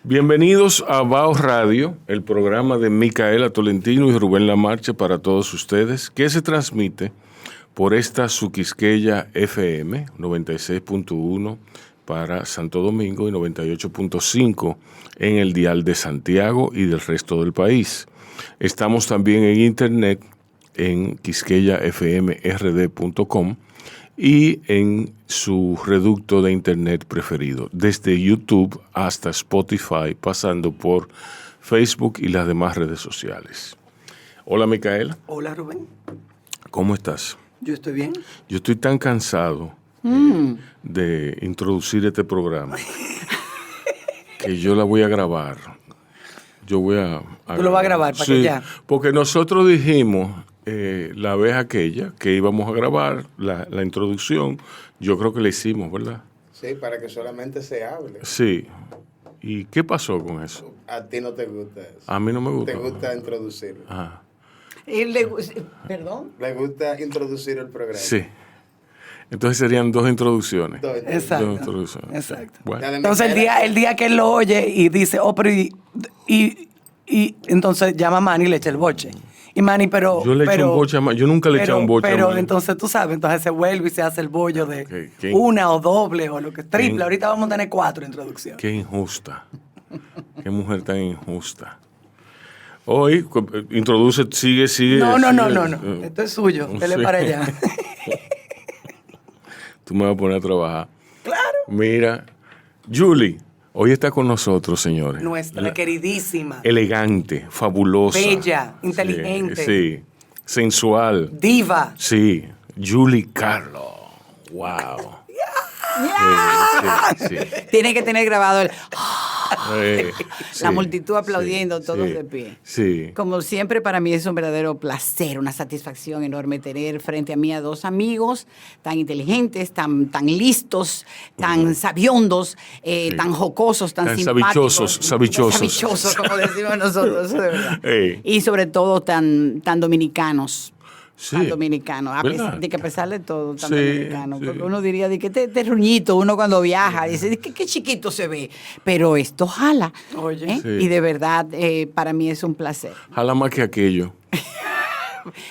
Bienvenidos a Bao Radio, el programa de Micaela Tolentino y Rubén Lamarche para todos ustedes, que se transmite por esta su Quisqueya FM 96.1 para Santo Domingo y 98.5 en el dial de Santiago y del resto del país. Estamos también en internet en quisqueyafmrd.com y en su reducto de internet preferido, desde YouTube hasta Spotify, pasando por Facebook y las demás redes sociales. Hola, Micaela. Hola, Rubén. ¿Cómo estás? Yo estoy bien. Yo estoy tan cansado de introducir este programa que yo la voy a grabar. Yo voy a ¿Tú lo vas a grabar para que ya? Porque nosotros dijimos la vez aquella que íbamos a grabar la introducción, yo creo que la hicimos, ¿verdad? Sí, para que solamente se hable. Sí. ¿Y qué pasó con eso? A ti no te gusta eso. A mí no me gusta. Te gusta introducir. Ajá. ¿Perdón? Le gusta introducir el programa. Sí. Entonces serían dos introducciones. Exacto. Dos introducciones. Exacto. Bueno. Entonces el día que él lo oye y dice, pero y entonces llama a Manny y le echa el boche. Y Manny, pero... Yo le echo un boche a Manny. Yo nunca le he echado un boche a Pero Manny. entonces tú sabes, entonces se vuelve y se hace el bollo de ¿Qué? una o doble o lo que triple. Ahorita vamos a tener 4 introducciones. Qué injusta. Qué mujer tan injusta. Hoy, introduce, sigue. No. sigue. Esto es suyo. Dele Sí. para allá. Tú me vas a poner a trabajar. Claro. Mira, Julie, hoy está con nosotros, señores. Nuestra queridísima. Elegante, fabulosa. Bella, inteligente. Sí, sensual. Diva. Sí, Julie Carlo. Wow. Sí. Tiene que tener grabado el... Sí, la multitud aplaudiendo, sí, todos sí, de pie. Sí. Como siempre, para mí es un verdadero placer, una satisfacción enorme tener frente a mí a dos amigos tan inteligentes, tan listos, tan sabiondos, tan jocosos, tan simpáticos. Sabichosos, como decimos nosotros, de verdad. Y sobre todo tan dominicanos. Sí. Tan dominicano, de que a pesar de todo, tan dominicano. Sí. Porque uno diría de que este ruñito, uno cuando viaja, dice que qué chiquito se ve, pero esto jala. Oye. Sí. Y de verdad, para mí es un placer. Jala más que aquello.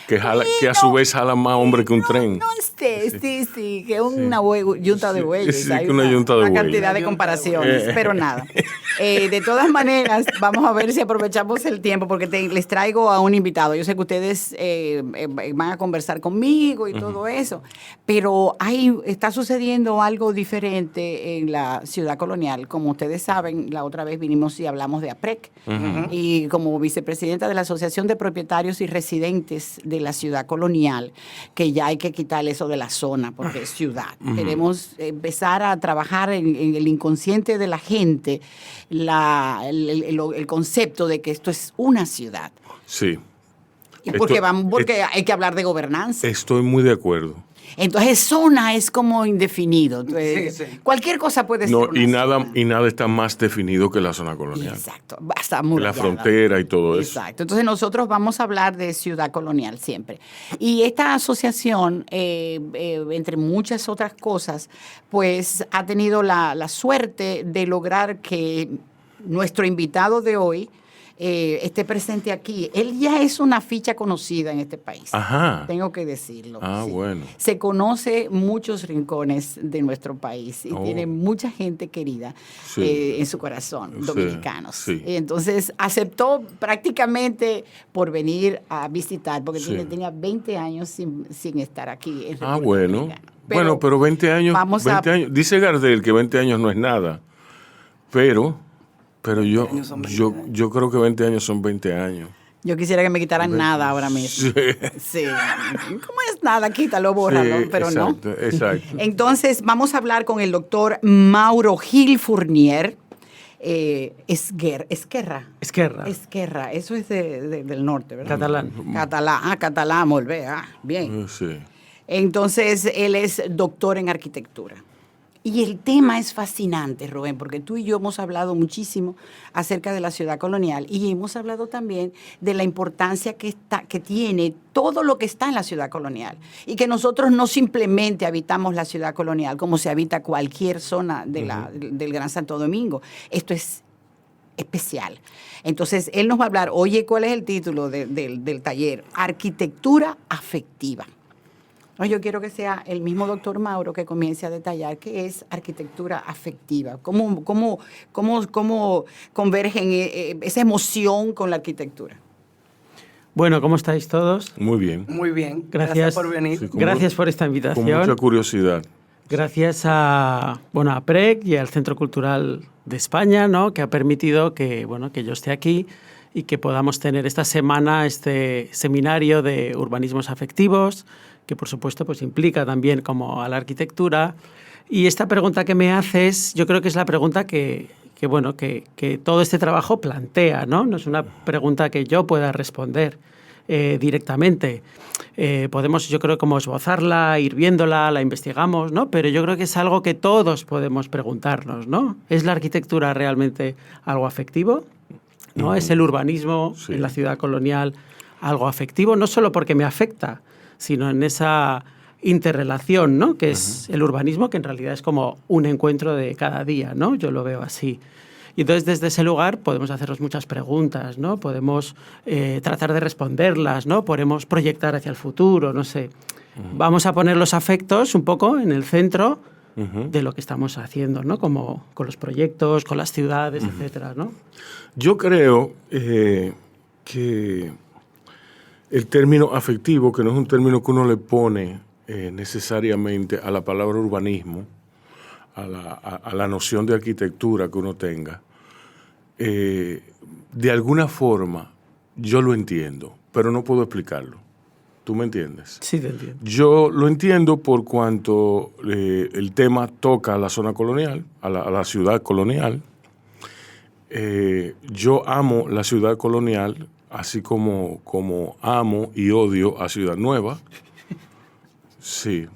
Que a su vez jala más hombre que un tren. No esté, sí, que una yunta de bueyes. Sí, hay que una yunta de una bueyes. cantidad de comparaciones, pero nada. De todas maneras, vamos a ver si aprovechamos el tiempo, porque les traigo a un invitado. Yo sé que ustedes van a conversar conmigo y todo eso, pero está sucediendo algo diferente en la ciudad colonial. Como ustedes saben, la otra vez vinimos y hablamos de APREC, y como vicepresidenta de la Asociación de Propietarios y Residentes de la ciudad colonial, que ya hay que quitarle eso de la zona, porque es ciudad. Queremos empezar a trabajar en el inconsciente de la gente, el concepto de que esto es una ciudad. Sí. Y porque hay que hablar de gobernanza. Estoy muy de acuerdo. Entonces, zona es como indefinido. Sí. Cualquier cosa puede ser No, una y zona. nada está más definido que la zona colonial. Exacto. Está muy La rayada. frontera y todo eso. Exacto. Entonces nosotros vamos a hablar de ciudad colonial siempre. Y esta asociación, entre muchas otras cosas, pues ha tenido la suerte de lograr que nuestro invitado de hoy esté presente aquí. Él ya es una ficha conocida en este país. Ajá. Tengo que decirlo. Ah, sí. bueno. Se conoce muchos rincones de nuestro país y tiene mucha gente querida en su corazón, dominicanos. Sí. Entonces aceptó prácticamente por venir a visitar, porque tenía 20 años sin estar aquí en República Bueno. Dominicana. Pero 20 años. Vamos 20 años. Dice Gardel que 20 años no es nada. Pero yo creo que 20 años son 20 años. Yo quisiera que me quitaran nada ahora mismo. Sí. ¿Cómo es nada? Quítalo, bórralo, pero exacto, no. Exacto. Entonces, vamos a hablar con el doctor Mauro Gil Fournier. Esquerra, eso es del norte, ¿verdad? Catalán, volvé, bien. Sí. Entonces, él es doctor en arquitectura. Y el tema es fascinante, Rubén, porque tú y yo hemos hablado muchísimo acerca de la ciudad colonial y hemos hablado también de la importancia que tiene todo lo que está en la ciudad colonial y que nosotros no simplemente habitamos la ciudad colonial como se habita cualquier zona del Gran Santo Domingo. Esto es especial. Entonces, él nos va a hablar, oye, ¿cuál es el título del taller? Arquitectura afectiva. Yo quiero que sea el mismo doctor Mauro que comience a detallar qué es arquitectura afectiva, cómo convergen esa emoción con la arquitectura. Bueno, ¿cómo estáis todos? Muy bien. Muy bien. Gracias Por venir. Sí, Gracias por esta invitación. Con mucha curiosidad. Gracias a PREC y al Centro Cultural de España, ¿no? Que ha permitido que yo esté aquí y que podamos tener esta semana este seminario de urbanismos afectivos, que por supuesto pues implica también como a la arquitectura. Y esta pregunta que me haces, yo creo que es la pregunta que todo este trabajo plantea, ¿no? No es una pregunta que yo pueda responder directamente. Podemos, yo creo, como esbozarla, ir viéndola, la investigamos, ¿no? Pero yo creo que es algo que todos podemos preguntarnos, ¿no? ¿Es la arquitectura realmente algo afectivo? ¿No? ¿Es el urbanismo en la ciudad colonial algo afectivo? No solo porque me afecta, sino en esa interrelación, ¿no? Que es el urbanismo, que en realidad es como un encuentro de cada día, ¿no? Yo lo veo así. Y entonces desde ese lugar podemos hacernos muchas preguntas, ¿no? Podemos tratar de responderlas, ¿no? Podemos proyectar hacia el futuro, no sé. Vamos a poner los afectos un poco en el centro de lo que estamos haciendo, ¿no? Como con los proyectos, con las ciudades, etcétera, ¿no? Yo creo que el término afectivo, que no es un término que uno le pone necesariamente a la palabra urbanismo, a la noción de arquitectura que uno tenga, de alguna forma yo lo entiendo, pero no puedo explicarlo. ¿Tú me entiendes? Sí, te entiendo. Yo lo entiendo por cuanto el tema toca a la zona colonial, a la ciudad colonial. Yo amo la ciudad colonial, así como amo y odio a Ciudad Nueva. Sí,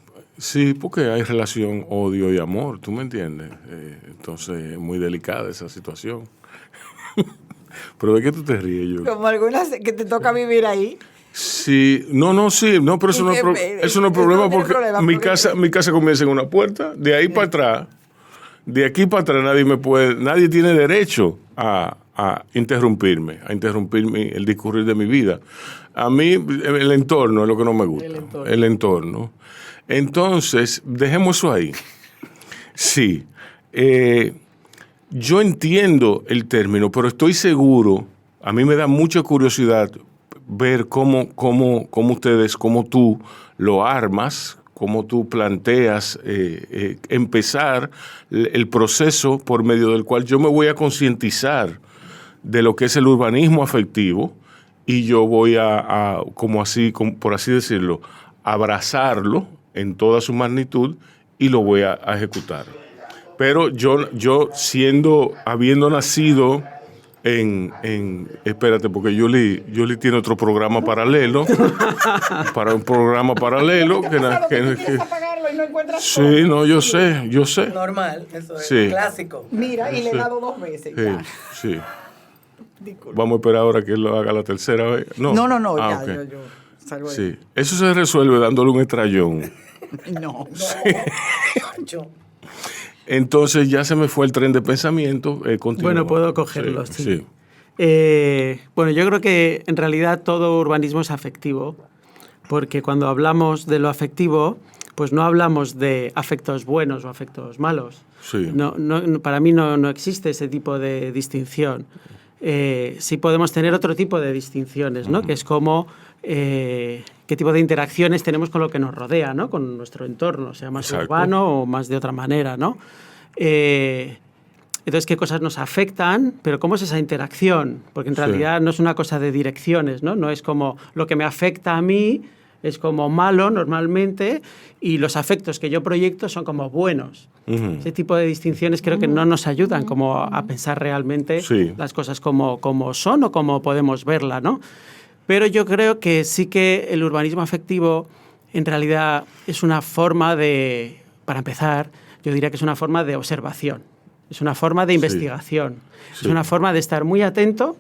porque hay relación odio y amor, ¿tú me entiendes? Entonces es muy delicada esa situación. ¿Pero de qué tú te ríes, yo? Como algunas que te toca vivir ahí. Sí, pero eso no es problema porque mi casa comienza en una puerta, de ahí para atrás, de aquí para atrás nadie tiene derecho a interrumpirme el discurrir de mi vida. A mí el entorno es lo que no me gusta, el entorno. Entonces, dejemos eso ahí. Sí, yo entiendo el término, pero estoy seguro, a mí me da mucha curiosidad ver cómo tú lo armas, cómo tú planteas empezar el proceso por medio del cual yo me voy a concientizar de lo que es el urbanismo afectivo y yo voy por así decirlo, abrazarlo en toda su magnitud y lo voy a ejecutar. Pero yo habiendo nacido espérate, porque Yuli tiene otro programa paralelo, para un programa paralelo que apagarlo y no encuentras sí, no, yo sé. Normal, eso es Sí. clásico. Mira, y le he dado 2 veces ya. Sí. Vamos a esperar ahora que él lo haga la tercera vez. No, ya, okay. yo salgo de Sí, eso se resuelve dándole un estrellón. No. Entonces ya se me fue el tren de pensamiento. Continúa. Bueno, puedo cogerlo, sí. Sí. Yo creo que en realidad todo urbanismo es afectivo, porque cuando hablamos de lo afectivo, pues no hablamos de afectos buenos o afectos malos. Sí. No, para mí no existe ese tipo de distinción. Sí podemos tener otro tipo de distinciones, ¿no? Que es como qué tipo de interacciones tenemos con lo que nos rodea, ¿no? Con nuestro entorno, sea más urbano o más de otra manera, ¿no? Entonces, ¿qué cosas nos afectan? Pero ¿cómo es esa interacción? Porque en realidad no es una cosa de direcciones, ¿no? No es como lo que me afecta a mí es como malo normalmente y los afectos que yo proyecto son como buenos. Ese tipo de distinciones creo que no nos ayudan como a pensar realmente las cosas como son o como podemos verla, ¿no? Pero yo creo que sí que el urbanismo afectivo en realidad es una forma para empezar, yo diría que es una forma de observación, es una forma de investigación, es una forma de estar muy atento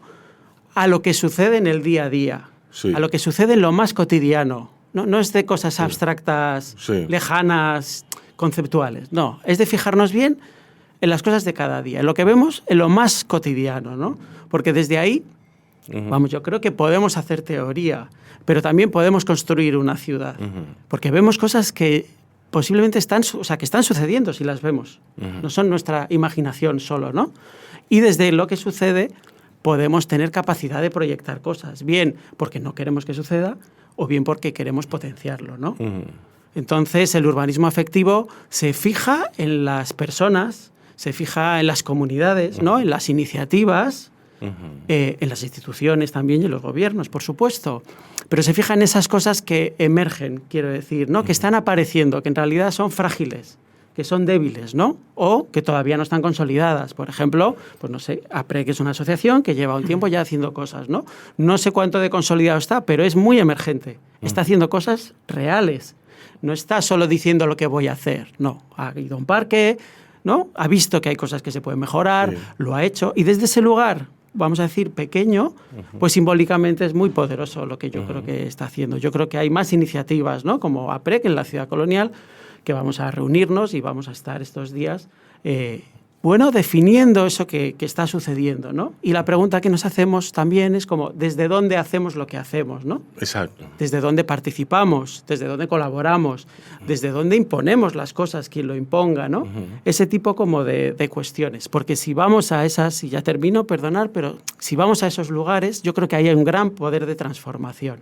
a lo que sucede en el día a día, a lo que sucede en lo más cotidiano. No es de cosas abstractas, lejanas, conceptuales. No, es de fijarnos bien en las cosas de cada día, en lo que vemos, en lo más cotidiano, ¿no? Porque desde ahí, vamos, yo creo que podemos hacer teoría, pero también podemos construir una ciudad, porque vemos cosas que posiblemente están sucediendo si las vemos, no son nuestra imaginación solo, ¿no? Y desde lo que sucede podemos tener capacidad de proyectar cosas, bien porque no queremos que suceda o bien porque queremos potenciarlo, ¿no? Entonces, el urbanismo afectivo se fija en las personas, se fija en las comunidades, ¿no? En las iniciativas, en las instituciones también y en los gobiernos, por supuesto. Pero se fija en esas cosas que emergen, quiero decir, ¿no? Que están apareciendo, que en realidad son frágiles, que son débiles, ¿no? O que todavía no están consolidadas. Por ejemplo, pues no sé, APREC es una asociación que lleva un tiempo ya haciendo cosas, ¿no? No sé cuánto de consolidado está, pero es muy emergente. Está haciendo cosas reales. No está solo diciendo lo que voy a hacer, no. Ha ido a un parque, ¿no? Ha visto que hay cosas que se pueden mejorar, lo ha hecho. Y desde ese lugar, vamos a decir, pequeño, pues simbólicamente es muy poderoso lo que yo creo que está haciendo. Yo creo que hay más iniciativas, ¿no? Como APREC en la Ciudad Colonial, que vamos a reunirnos y vamos a estar estos días, definiendo eso que está sucediendo, ¿no? Y la pregunta que nos hacemos también es como, ¿desde dónde hacemos lo que hacemos, ¿no? Exacto. Desde dónde participamos, desde dónde colaboramos, desde dónde imponemos las cosas, quien lo imponga, ¿no? Ese tipo como de cuestiones. Porque si vamos a esas, y ya termino, perdonar, pero si vamos a esos lugares, yo creo que hay un gran poder de transformación.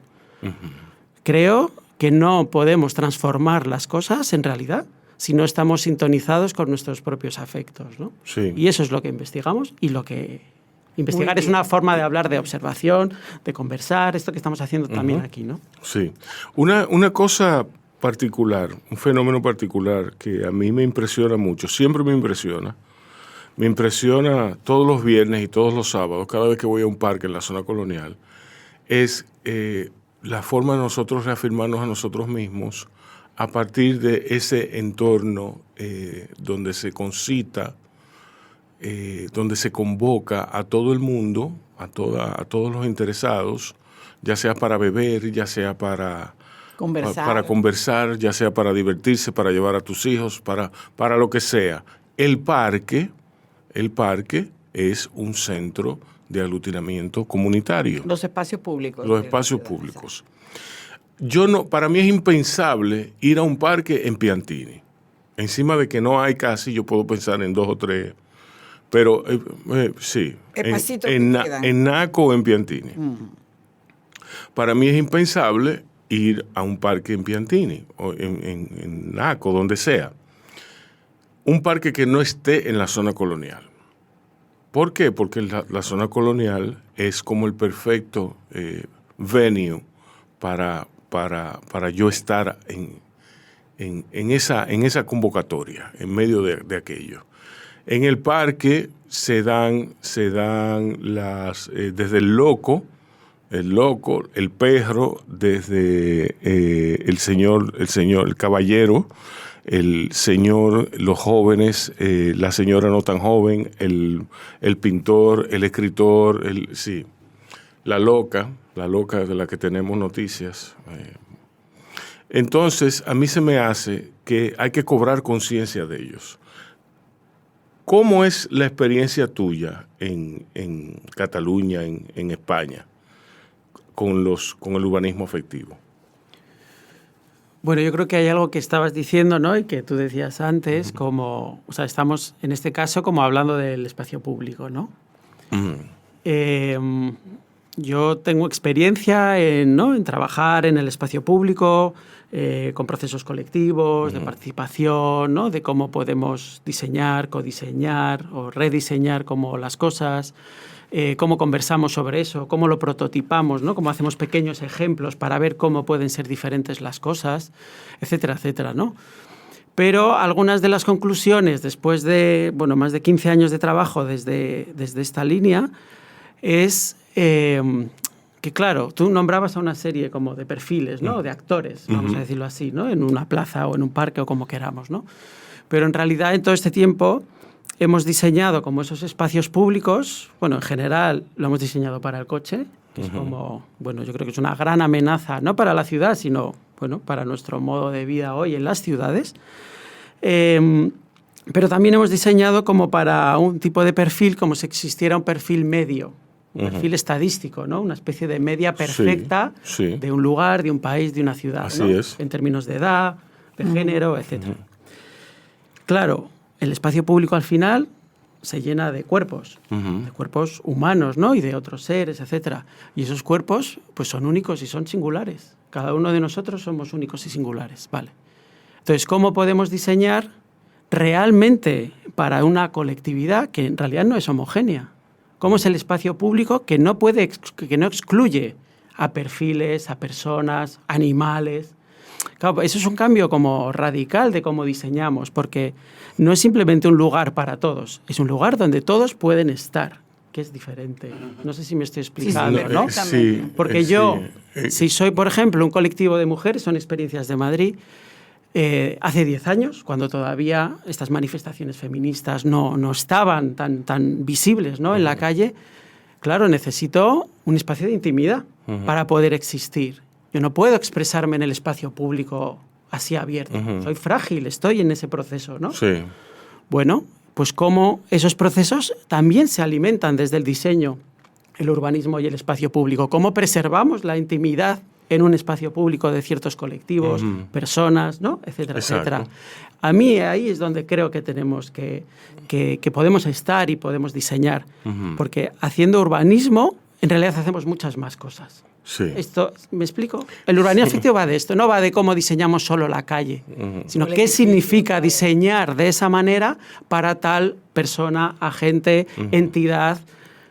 Creo que no podemos transformar las cosas en realidad si no estamos sintonizados con nuestros propios afectos, ¿no? Sí. Y eso es lo que investigamos y lo que... Investigar es una forma de hablar de observación, de conversar, esto que estamos haciendo también aquí, ¿no? Sí. Una cosa particular, un fenómeno particular que a mí me impresiona mucho, siempre me impresiona todos los viernes y todos los sábados, cada vez que voy a un parque en la zona colonial, es la forma de nosotros reafirmarnos a nosotros mismos a partir de ese entorno donde se concita, donde se convoca a todo el mundo, a todos los interesados, ya sea para beber, ya sea para conversar, ya sea para divertirse, para llevar a tus hijos, para lo que sea. El parque es un centro de aglutinamiento comunitario. Los espacios públicos. Los espacios públicos. Para mí es impensable ir a un parque en Piantini. Encima de que no hay casi, yo puedo pensar en 2 o 3, pero sí, en Naco o en Piantini. Para mí es impensable ir a un parque en Piantini o en Naco, donde sea. Un parque que no esté en la zona colonial. ¿Por qué? Porque la zona colonial es como el perfecto venue para yo estar en esa convocatoria, en medio de aquello. En el parque se dan las desde el loco, el perro, desde el caballero, el señor, los jóvenes, la señora no tan joven, el pintor, el escritor, la loca de la que tenemos noticias. Entonces, a mí se me hace que hay que cobrar conciencia de ellos. ¿Cómo es la experiencia tuya en Cataluña, en España, con el urbanismo afectivo? Bueno, yo creo que hay algo que estabas diciendo, ¿no? Y que tú decías antes, estamos en este caso como hablando del espacio público, ¿no? Yo tengo experiencia en trabajar en el espacio público, con procesos colectivos, de participación, ¿no? De cómo podemos diseñar, codiseñar o rediseñar como las cosas, cómo conversamos sobre eso, cómo lo prototipamos, ¿no? Cómo hacemos pequeños ejemplos para ver cómo pueden ser diferentes las cosas, etcétera, etcétera, ¿no? Pero algunas de las conclusiones, después de más de 15 años de trabajo desde esta línea, es que, claro, tú nombrabas a una serie como de perfiles, ¿no? De actores, vamos a decirlo así, ¿no? En una plaza o en un parque o como queramos, ¿no? Pero en realidad en todo este tiempo hemos diseñado como esos espacios públicos, en general lo hemos diseñado para el coche, que es como, yo creo que es una gran amenaza, no para la ciudad, sino, para nuestro modo de vida hoy en las ciudades. Pero también hemos diseñado como para un tipo de perfil, como si existiera un perfil medio, un perfil estadístico, ¿no? Una especie de media perfecta sí. de un lugar, de un país, de una ciudad. Así ¿no? es. En términos de edad, de género, etc. Claro, el espacio público al final se llena de cuerpos humanos, ¿no? Y de otros seres, etc. Y esos cuerpos pues son únicos y son singulares. Cada uno de nosotros somos únicos y singulares, ¿vale? Entonces, ¿cómo podemos diseñar realmente para una colectividad que en realidad no es homogénea? ¿Cómo es el espacio público que no excluye a perfiles, a personas, animales? Claro, eso es un cambio como radical de cómo diseñamos, porque no es simplemente un lugar para todos, es un lugar donde todos pueden estar, que es diferente. No sé si me estoy explicando, sí, ¿no? Sí, Porque yo, si soy, por ejemplo, un colectivo de mujeres, son experiencias de Madrid, hace 10 años, cuando todavía estas manifestaciones feministas no estaban tan visibles, ¿no? En la calle, claro, necesito un espacio de intimidad para poder existir. Yo no puedo expresarme en el espacio público así abierto. Soy frágil, estoy en ese proceso, ¿no? Sí. Bueno, pues cómo esos procesos también se alimentan desde el diseño, el urbanismo y el espacio público. Cómo preservamos la intimidad en un espacio público de ciertos colectivos, personas, ¿no? Etcétera, Exacto. etcétera. A mí ahí es donde creo que tenemos que podemos estar y podemos diseñar. Porque haciendo urbanismo, en realidad hacemos muchas más cosas. Sí. Esto, ¿me explico? El urbanismo afectivo va de esto, no va de cómo diseñamos solo la calle, sino qué significa diseñar de esa manera para tal persona, agente, entidad,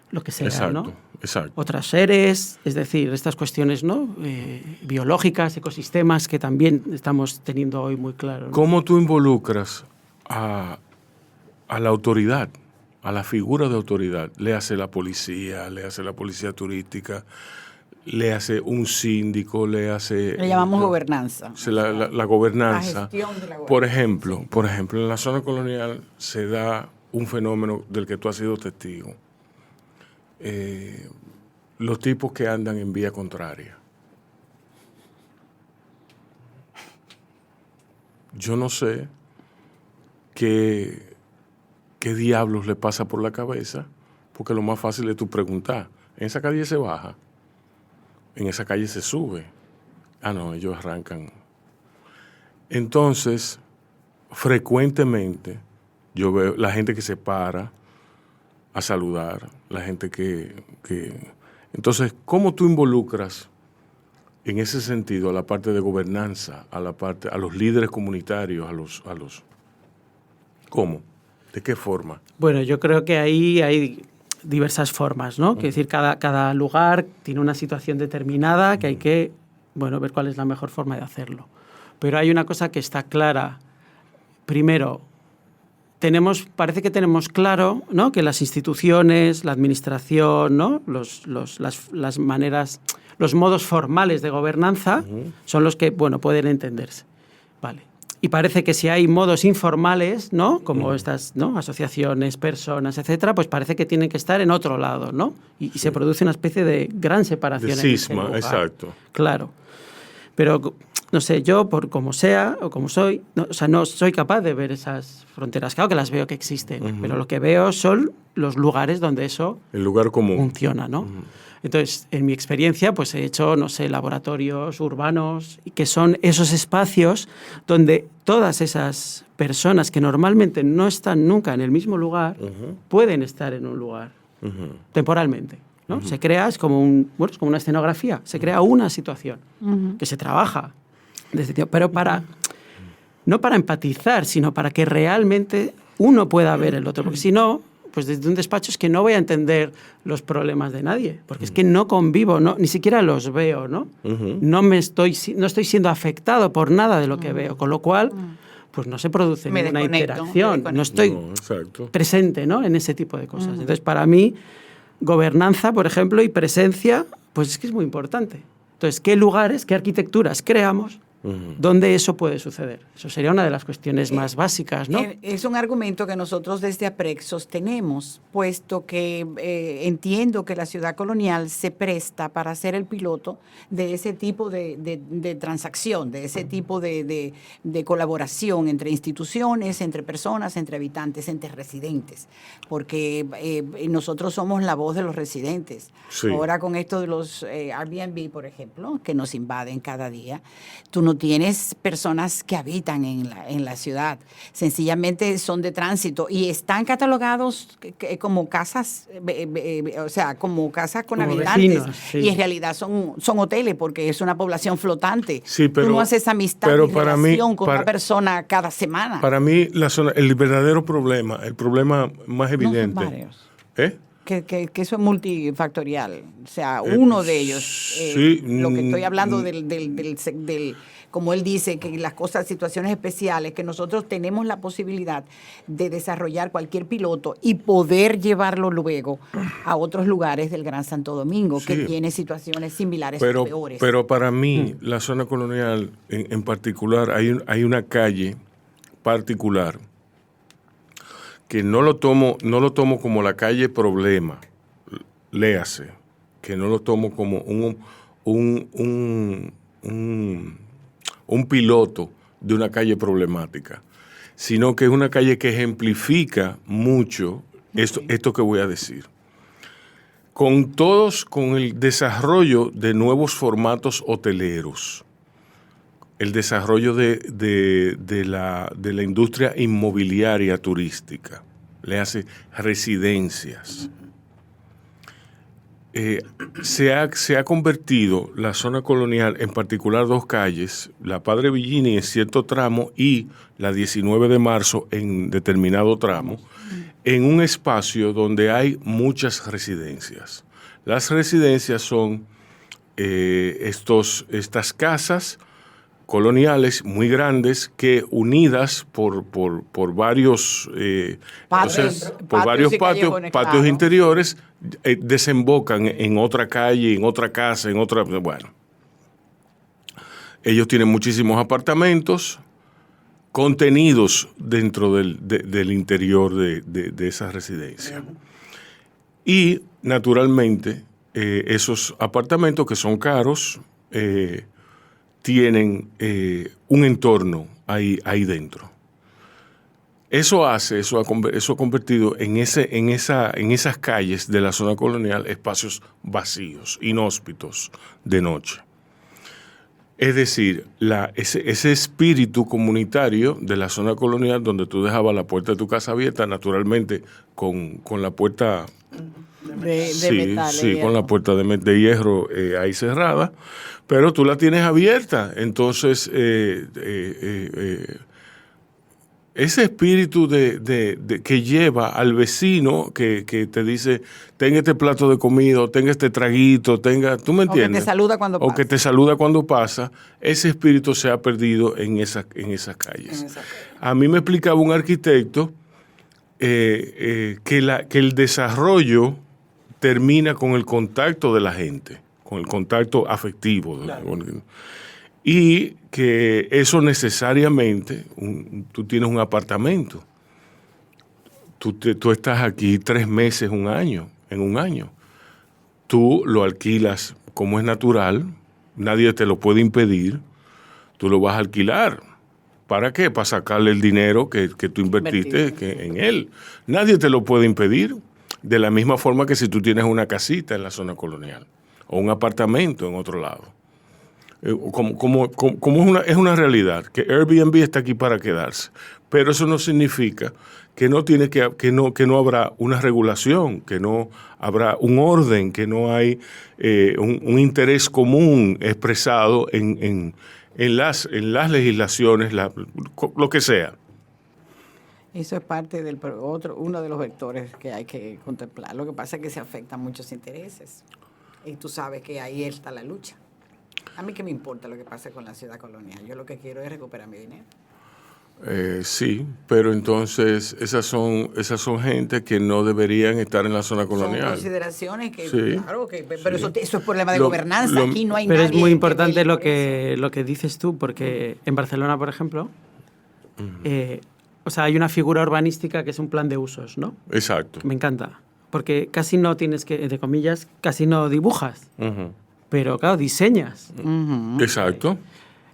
lo que sea, Exacto, ¿no? exacto. Otros seres, es decir, estas cuestiones, ¿no? Biológicas, ecosistemas, que también estamos teniendo hoy muy claro, ¿no? ¿Cómo tú involucras a la autoridad, a la figura de autoridad? Le hace la policía turística, le hace un síndico, le llamamos gobernanza. La gobernanza. La gestión de la gobernanza. Por ejemplo, en la zona colonial se da un fenómeno del que tú has sido testigo. Los tipos que andan en vía contraria. Yo no sé qué diablos le pasa por la cabeza, porque lo más fácil es tú preguntar. En esa calle se baja, en esa calle se sube. Ah, no, ellos arrancan. Entonces, frecuentemente, yo veo la gente que se para a saludar, la gente que... Entonces, ¿cómo tú involucras en ese sentido a la parte de gobernanza, a los líderes comunitarios, a los ¿cómo? ¿De qué forma? Bueno, yo creo que ahí hay diversas formas, ¿no? Quiero decir, cada lugar tiene una situación determinada que hay que, bueno, ver cuál es la mejor forma de hacerlo. Pero hay una cosa que está clara. Primero, parece que tenemos claro, ¿no? Que las instituciones, la administración, ¿no? Las maneras, los modos formales de gobernanza son los que, bueno, pueden entenderse. Vale. Y parece que si hay modos informales, ¿no? Como estas, ¿no? Asociaciones, personas, etcétera, pues parece que tienen que estar en otro lado, ¿no? Y se produce una especie de gran separación. De cisma, exacto. Claro. Pero, no sé, yo, por como sea o como soy, no soy capaz de ver esas fronteras. Claro que las veo que existen, pero lo que veo son los lugares donde eso el lugar común funciona, ¿no? Entonces, en mi experiencia, pues he hecho, no sé, laboratorios urbanos, que son esos espacios donde todas esas personas que normalmente no están nunca en el mismo lugar, pueden estar en un lugar, temporalmente, ¿no? Se crea, es como una escenografía, se crea una situación que se trabaja desde tiempo, pero no para empatizar, sino para que realmente uno pueda ver el otro, porque si no, pues desde un despacho es que no voy a entender los problemas de nadie, porque es que no convivo, ni siquiera los veo, ¿no? No estoy siendo afectado por nada de lo que veo, con lo cual, pues no se produce ninguna interacción, no estoy presente, ¿no? En ese tipo de cosas. Entonces, para mí, gobernanza, por ejemplo, y presencia, pues es que es muy importante. Entonces, ¿qué lugares, qué arquitecturas creamos ¿Dónde eso puede suceder? Eso sería una de las cuestiones más básicas, ¿no? Es un argumento que nosotros desde APREC sostenemos, puesto que entiendo que la ciudad colonial se presta para ser el piloto de ese tipo de transacción, de ese tipo de colaboración entre instituciones, entre personas, entre habitantes, entre residentes, porque nosotros somos la voz de los residentes. Sí. Ahora con esto de los Airbnb, por ejemplo, que nos invaden cada día, tú no tienes personas que habitan en la ciudad, sencillamente son de tránsito y están catalogados como casas, o sea, como casas con Como habitantes, vecinos, sí. y en realidad son hoteles porque es una población flotante. Sí, pero- tú no haces amistad pero y para mí- relación con para- una persona cada semana. Para mí, el verdadero problema, el problema más No son evidente. varios. ¿Eh? Que eso es multifactorial. O sea, uno de ellos. sí, Lo que estoy hablando del como él dice, que las cosas, situaciones especiales, que nosotros tenemos la posibilidad de desarrollar cualquier piloto y poder llevarlo luego a otros lugares del Gran Santo Domingo, que Sí. tiene situaciones similares o peores. Pero para mí, la zona colonial en particular, hay una calle particular que no lo tomo como la calle problema, léase, que no lo tomo como un piloto de una calle problemática, sino que es una calle que ejemplifica mucho esto que voy a decir. Con el desarrollo de nuevos formatos hoteleros, el desarrollo de la industria inmobiliaria turística, le hace residencias. Se ha convertido la zona colonial, en particular dos calles, la Padre Villini en cierto tramo y la 19 de marzo en determinado tramo, en un espacio donde hay muchas residencias. Las residencias son estas casas coloniales muy grandes que unidas por varios Patios y callejones, patios claro. interiores desembocan en otra calle, en otra casa, bueno. Ellos tienen muchísimos apartamentos contenidos dentro del interior de esa residencia. Y naturalmente esos apartamentos que son caros tienen un entorno ahí dentro. Eso ha convertido en esas calles de la zona colonial espacios vacíos, inhóspitos de noche. Es decir, ese espíritu comunitario de la zona colonial donde tú dejabas la puerta de tu casa abierta, naturalmente con la puerta de metal. Sí, con la puerta de hierro ahí cerrada, pero tú la tienes abierta. Entonces, ese espíritu que lleva al vecino que te dice, tenga este plato de comida, tenga este traguito, ¿tú me entiendes? O que te saluda cuando pasa. O que te saluda cuando pasa. Ese espíritu se ha perdido en esas calles. A mí me explicaba un arquitecto que el desarrollo termina con el contacto de la gente, con el contacto afectivo. Claro. Y que eso necesariamente, tú tienes un apartamento, tú estás aquí 3 meses, en un año. Tú lo alquilas como es natural, nadie te lo puede impedir, tú lo vas a alquilar. ¿Para qué? Para sacarle el dinero que tú invertiste en él. Nadie te lo puede impedir. De la misma forma que si tú tienes una casita en la zona colonial o un apartamento en otro lado. Como es una realidad, que Airbnb está aquí para quedarse. Pero eso no significa que no habrá una regulación, que no habrá un orden, que no hay un interés común expresado en las legislaciones, lo que sea. Eso es parte del uno de los vectores que hay que contemplar. Lo que pasa es que se afectan muchos intereses. Y tú sabes que ahí está la lucha. A mí qué me importa lo que pase con la ciudad colonial. Yo lo que quiero es recuperar mi dinero. Sí, pero entonces esas son gente que no deberían estar en la zona Son colonial. consideraciones que, Sí. claro, pero Sí. eso es problema de Lo- gobernanza. lo- Aquí no hay Pero nadie es muy que importante vele lo por eso. lo que dices tú, porque en Barcelona, por ejemplo, o sea, hay una figura urbanística que es un plan de usos, ¿no? Exacto. Me encanta, porque casi no tienes que, entre comillas, casi no dibujas, Ujú. pero claro, diseñas. Exacto.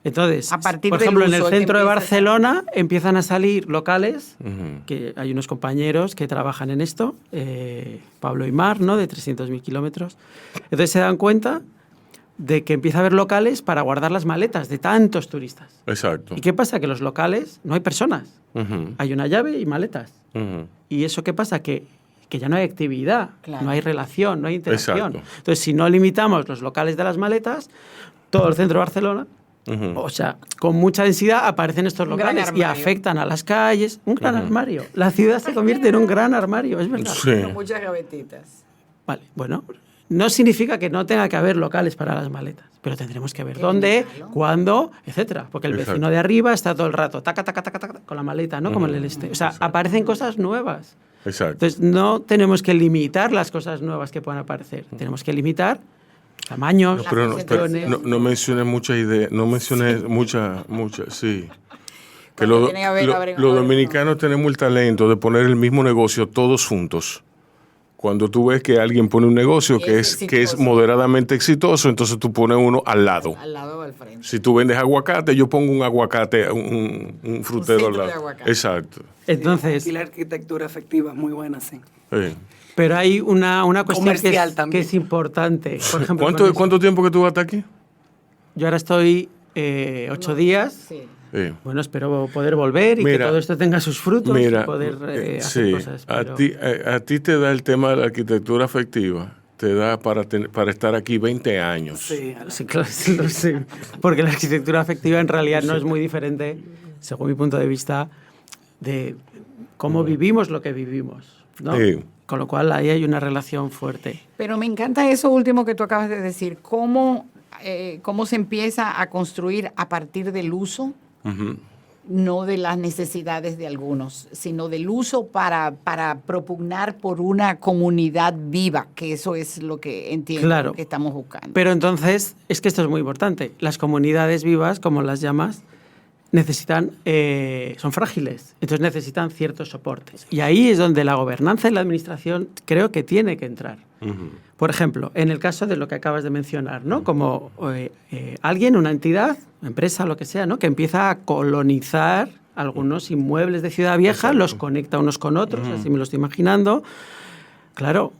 Entonces, A partir por del ejemplo, en el uso es que centro de empiezas a- Barcelona empiezan a salir locales, Ujú. que hay unos compañeros que trabajan en esto, Pablo y Mar, ¿no? De 300.000 kilómetros. Entonces se dan cuenta de que empieza a haber locales para guardar las maletas de tantos turistas. Exacto. ¿Y qué pasa? Que los locales no hay personas. Ujú. Hay una llave y maletas. Ujú. ¿Y eso qué pasa? Que ya no hay actividad, Claro. no hay relación, no hay interacción. Exacto. Entonces, si no limitamos los locales de las maletas, todo el centro de Barcelona, Ujú. o sea, con mucha densidad aparecen estos Un gran locales y armario. afectan a las calles. Un gran armario. La ciudad se convierte en un gran armario, es verdad. Sí. Con muchas gavetitas. Vale, bueno, no significa que no tenga que haber locales para las maletas, pero tendremos que ver Que dónde, limitarlo. cuándo, etcétera. Porque el Exacto. vecino de arriba está todo el rato taca, taca, taca, taca, con la maleta, ¿no? Como en el este. O sea, aparecen cosas nuevas. Exacto. Entonces, no tenemos que limitar las cosas nuevas que puedan aparecer. Tenemos que limitar tamaños, Pero funciones. no menciones muchas ideas, no menciones muchas, sí. Que Cuando lo- tiene que haber- lo- haber- los haber- dominicanos tenemos el talento de poner el mismo negocio todos juntos. Cuando tú ves que alguien pone un negocio Y que es que es exitoso. moderadamente exitoso, entonces tú pones uno al lado. Al lado o al frente. Si tú vendes aguacate, yo pongo un aguacate, un frutero al centro de lado. aguacate. Exacto. Entonces, Y la arquitectura efectiva, muy buena, sí. Sí. pero hay una cuestión Comercial que también. es importante. Por ejemplo, con eso. ¿Cuánto tiempo que tú vas hasta aquí? Yo ahora estoy 8 días. Sí. Sí. Bueno, espero poder volver y que Mira, todo esto tenga sus frutos Mira, y poder hacer sí, cosas. Pero... a ti te da el tema de la arquitectura afectiva, te da para estar aquí 20 años. Sí, Sí, claro, sí, lo sé. Porque la arquitectura afectiva en realidad no es muy diferente, según mi punto de vista, de cómo vivimos lo que vivimos, ¿no? Sí. Con lo cual ahí hay una relación fuerte. Pero me encanta eso último que tú acabas de decir. ¿Cómo se empieza a construir a partir del uso? Ujú. No de las necesidades de algunos, sino del uso para propugnar por una comunidad viva, que eso es lo que entiendo Claro. que estamos buscando. Pero entonces, es que esto es muy importante. Las comunidades vivas, como las llamas, necesitan, son frágiles, entonces necesitan ciertos soportes. Y ahí es donde la gobernanza y la administración creo que tiene que entrar. Ujú. Por ejemplo, en el caso de lo que acabas de mencionar, ¿no? Como alguien, una entidad, empresa, lo que sea, ¿no? Que empieza a colonizar algunos inmuebles de Ciudad Vieja, Exacto. los conecta unos con otros, así me lo estoy imaginando. Claro,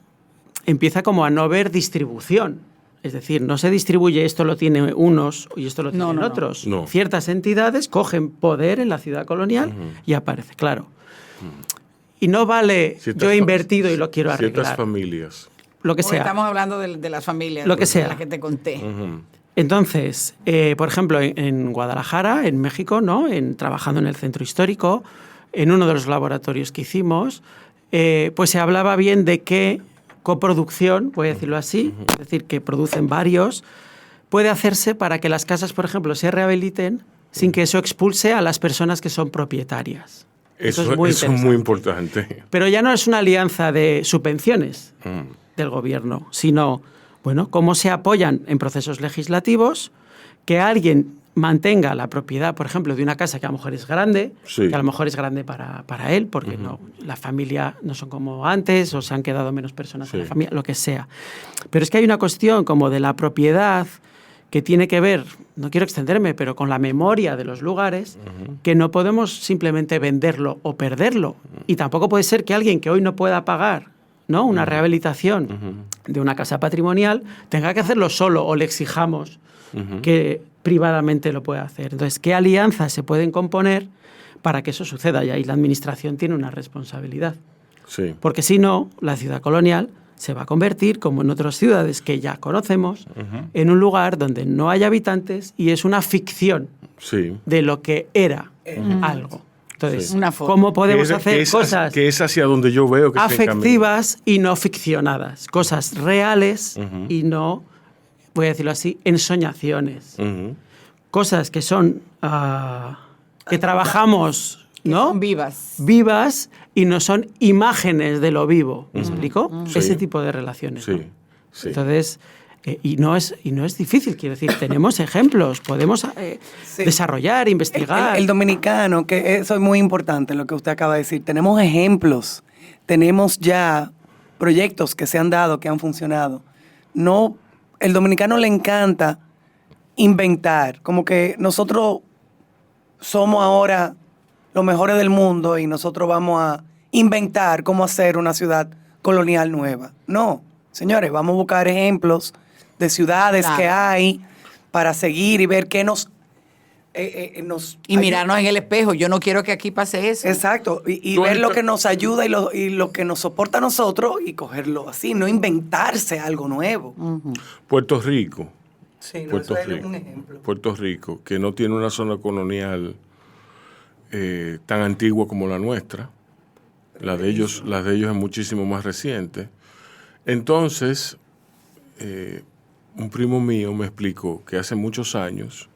empieza como a no haber distribución. Es decir, no se distribuye esto lo tiene unos y esto lo No, tienen no, no. otros. No. Ciertas entidades cogen poder en la ciudad colonial y aparece, claro. Y no vale, Ciertas yo he fa- invertido y lo quiero Ciertas arreglar. familias. Lo que Porque sea. estamos hablando de las familias, Lo que de sea. las que te conté. Ujú. Entonces, por ejemplo, en Guadalajara, en México, ¿no? Trabajando en el centro histórico, en uno de los laboratorios que hicimos, pues se hablaba bien de que coproducción, voy a decirlo así, es decir, que producen varios, puede hacerse para que las casas, por ejemplo, se rehabiliten sin que eso expulse a las personas que son propietarias. Eso es interesante. muy importante. Pero ya no es una alianza de subvenciones Mm. del gobierno, sino, bueno, cómo se apoyan en procesos legislativos, que alguien mantenga la propiedad, por ejemplo, de una casa que a lo mejor es grande, Sí. que a lo mejor es grande para él, porque no, la familia no son como antes, o se han quedado menos personas en la Sí. familia, lo que sea. Pero es que hay una cuestión como de la propiedad que tiene que ver, no quiero extenderme, pero con la memoria de los lugares, que no podemos simplemente venderlo o perderlo. Y tampoco puede ser que alguien que hoy no pueda pagar, ¿no?, una rehabilitación de una casa patrimonial tenga que hacerlo solo o le exijamos que privadamente lo pueda hacer. Entonces, ¿qué alianzas se pueden componer para que eso suceda? Y ahí la administración tiene una responsabilidad. Sí. Porque si no, la ciudad colonial se va a convertir, como en otras ciudades que ya conocemos, en un lugar donde no hay habitantes y es una ficción Sí. de lo que era algo. Entonces, Sí. Una foto. ¿cómo podemos Que hacer es, cosas que es hacia donde yo veo que se encamina. afectivas y no ficcionadas? Cosas reales y no, voy a decirlo así, ensoñaciones. Ujú. Cosas que son que trabajamos, Que ¿no? son vivas. Vivas y no son imágenes de lo vivo. ¿Me explico? Sí. Ese tipo de relaciones. ¿no? Sí, sí. Entonces, y no es difícil, quiero decir, tenemos ejemplos, podemos Sí. desarrollar, investigar. El dominicano, que eso es muy importante lo que usted acaba de decir. Tenemos ejemplos, tenemos ya proyectos que se han dado, que han funcionado. No, el dominicano le encanta inventar, como que nosotros somos ahora los mejores del mundo y nosotros vamos a inventar cómo hacer una ciudad colonial nueva. No, señores, vamos a buscar ejemplos de ciudades Claro. que hay para seguir y ver qué nos Y mirarnos en el espejo. Yo no quiero que aquí pase eso. Exacto, y Tú ver lo ahorita- que nos ayuda y lo que nos soporta a nosotros y cogerlo así, no inventarse algo nuevo. Puerto Rico. Sí, no, Puerto eso es Rico. un ejemplo. Puerto Rico, que no tiene una zona colonial tan antigua como la nuestra. La de ellos es muchísimo más reciente. Entonces, un primo mío me explicó que hace muchos años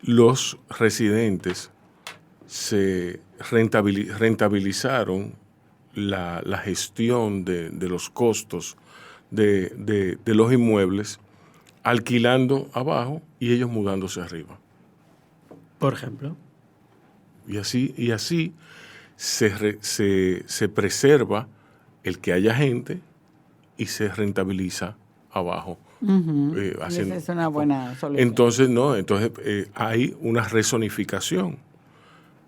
los residentes se rentabilizaron la gestión de los costos de los inmuebles, alquilando abajo y ellos mudándose arriba. Por ejemplo. Y así se preserva el que haya gente y se rentabiliza abajo. Esa es una buena solución. Entonces hay una rezonificación,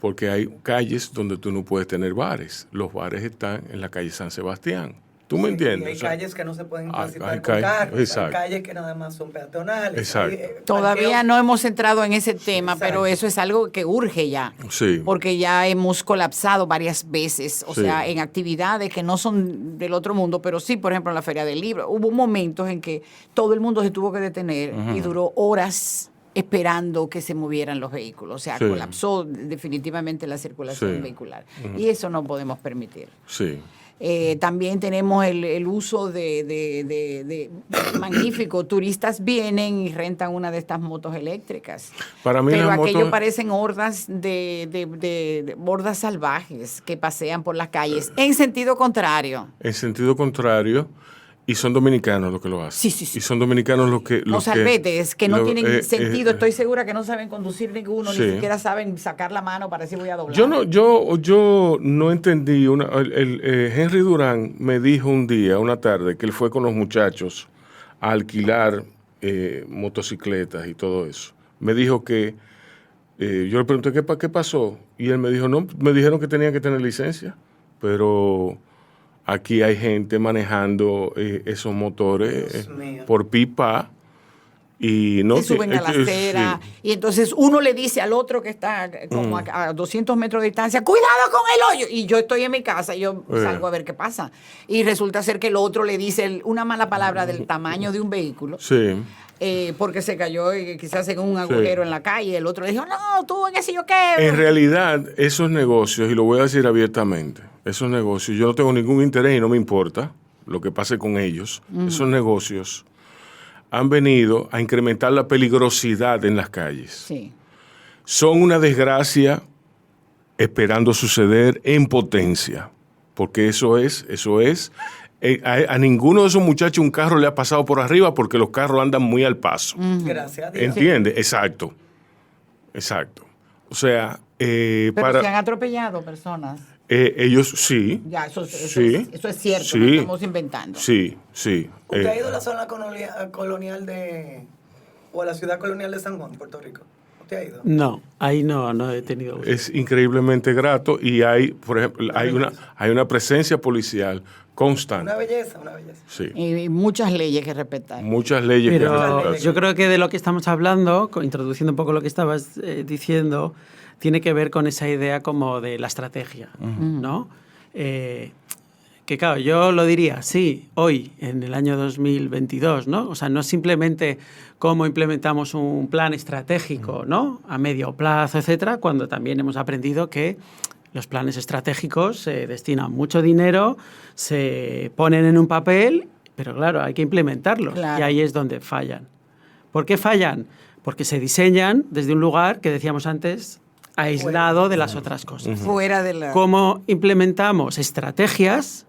porque hay calles donde tú no puedes tener bares. Los bares están en la calle San Sebastián. ¿Tú me entiendes? Y hay O sea, calles que no se pueden hay transitar con calles, carros, hay exacto. calles que nada más son peatonales. Exacto. Todavía no hemos entrado en ese tema, Exacto. pero eso es algo que urge ya. Sí. Porque ya hemos colapsado varias veces, o Sí. sea, en actividades que no son del otro mundo, pero sí, por ejemplo, en la Feria del Libro. Hubo momentos en que todo el mundo se tuvo que detener y duró horas esperando que se movieran los vehículos. O sea, Sí. colapsó definitivamente la circulación Sí. vehicular. Y eso no podemos permitir. Sí. También tenemos el uso magnífico. Turistas vienen y rentan una de estas motos eléctricas. Para mí Pero las aquello motos- parecen hordas de hordas salvajes que pasean por las calles en sentido contrario. En sentido contrario, y son dominicanos los que lo hacen. Sí, sí, sí. Y son dominicanos los que... Los salvetes que no lo- tienen sentido. Estoy segura que no saben conducir ninguno, sí. ni siquiera saben sacar la mano para decir voy a doblar. Yo no entendí. Henry Durán me dijo un día, una tarde, que él fue con los muchachos a alquilar motocicletas y todo eso. Me dijo que... yo le pregunté, ¿qué pasó? Y él me dijo, no, me dijeron que tenía que tener licencia, pero... Aquí hay gente manejando esos motores Dios mío. por pipa y no se suben a la acera sí. y entonces uno le dice al otro que está como a 200 metros de distancia, cuidado con el hoyo, y yo estoy en mi casa y yo salgo a ver qué pasa y resulta ser que el otro le dice una mala palabra del tamaño de un vehículo Sí. porque se cayó quizás en un agujero en la calle, el otro le dijo, no, tú en ese yo qué. En realidad, esos negocios, y lo voy a decir abiertamente, esos negocios, yo no tengo ningún interés y no me importa lo que pase con ellos. Esos negocios han venido a incrementar la peligrosidad en las calles. Sí. Son una desgracia esperando suceder en potencia, porque eso es, a ninguno de esos muchachos un carro le ha pasado por arriba porque los carros andan muy al paso. Gracias a Dios. ¿Entiendes? Exacto. O sea, Pero se han atropellado personas. ellos sí. Ya, eso Sí. es cierto, Sí. no estamos inventando. Sí. ¿Usted ha ido a la zona colonial o a la ciudad colonial de San Juan, Puerto Rico? ¿Usted ha ido? No, ahí no he tenido gusto. Es increíblemente grato y hay, por ejemplo, hay una presencia policial constante. Una belleza, una belleza. Sí. Y muchas leyes que respetar. Muchas leyes que Pero respetar. yo creo que de lo que estamos hablando, introduciendo un poco lo que estabas diciendo, tiene que ver con esa idea como de la estrategia, ¿no? Que claro, yo lo diría, sí, hoy, en el año 2022, ¿no? O sea, no simplemente cómo implementamos un plan estratégico, ¿no? A medio plazo, etcétera, cuando también hemos aprendido que los planes estratégicos se destinan mucho dinero, se ponen en un papel, pero claro, hay que implementarlos. Claro. Y ahí es donde fallan. ¿Por qué fallan? Porque se diseñan desde un lugar que decíamos antes aislado de las otras cosas. Fuera de la... Cómo implementamos estrategias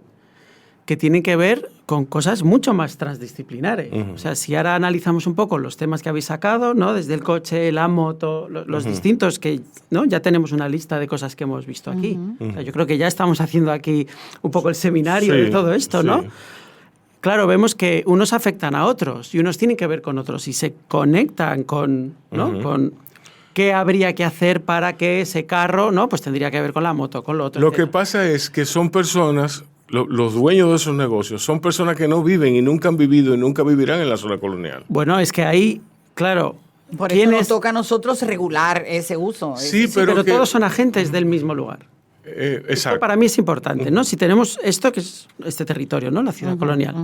que tienen que ver con cosas mucho más transdisciplinares. O sea, si ahora analizamos un poco los temas que habéis sacado, ¿no? Desde el coche, la moto, los distintos que, ¿no? Ya tenemos una lista de cosas que hemos visto aquí. O sea, yo creo que ya estamos haciendo aquí un poco el seminario de todo esto, ¿no? Claro, vemos que unos afectan a otros y unos tienen que ver con otros y se conectan con, ¿no? Con qué habría que hacer para que ese carro, ¿no? Pues tendría que ver con la moto, con lo otro. Lo que pasa es que son personas, los dueños de esos negocios, son personas que no viven y nunca han vivido y nunca vivirán en la zona colonial. Bueno, es que ahí, claro... Por eso nos toca a nosotros regular ese uso. Sí, pero todos son agentes del mismo lugar. Exacto. Esto para mí es importante, ¿no? Si tenemos esto, que es este territorio, ¿no? La ciudad colonial.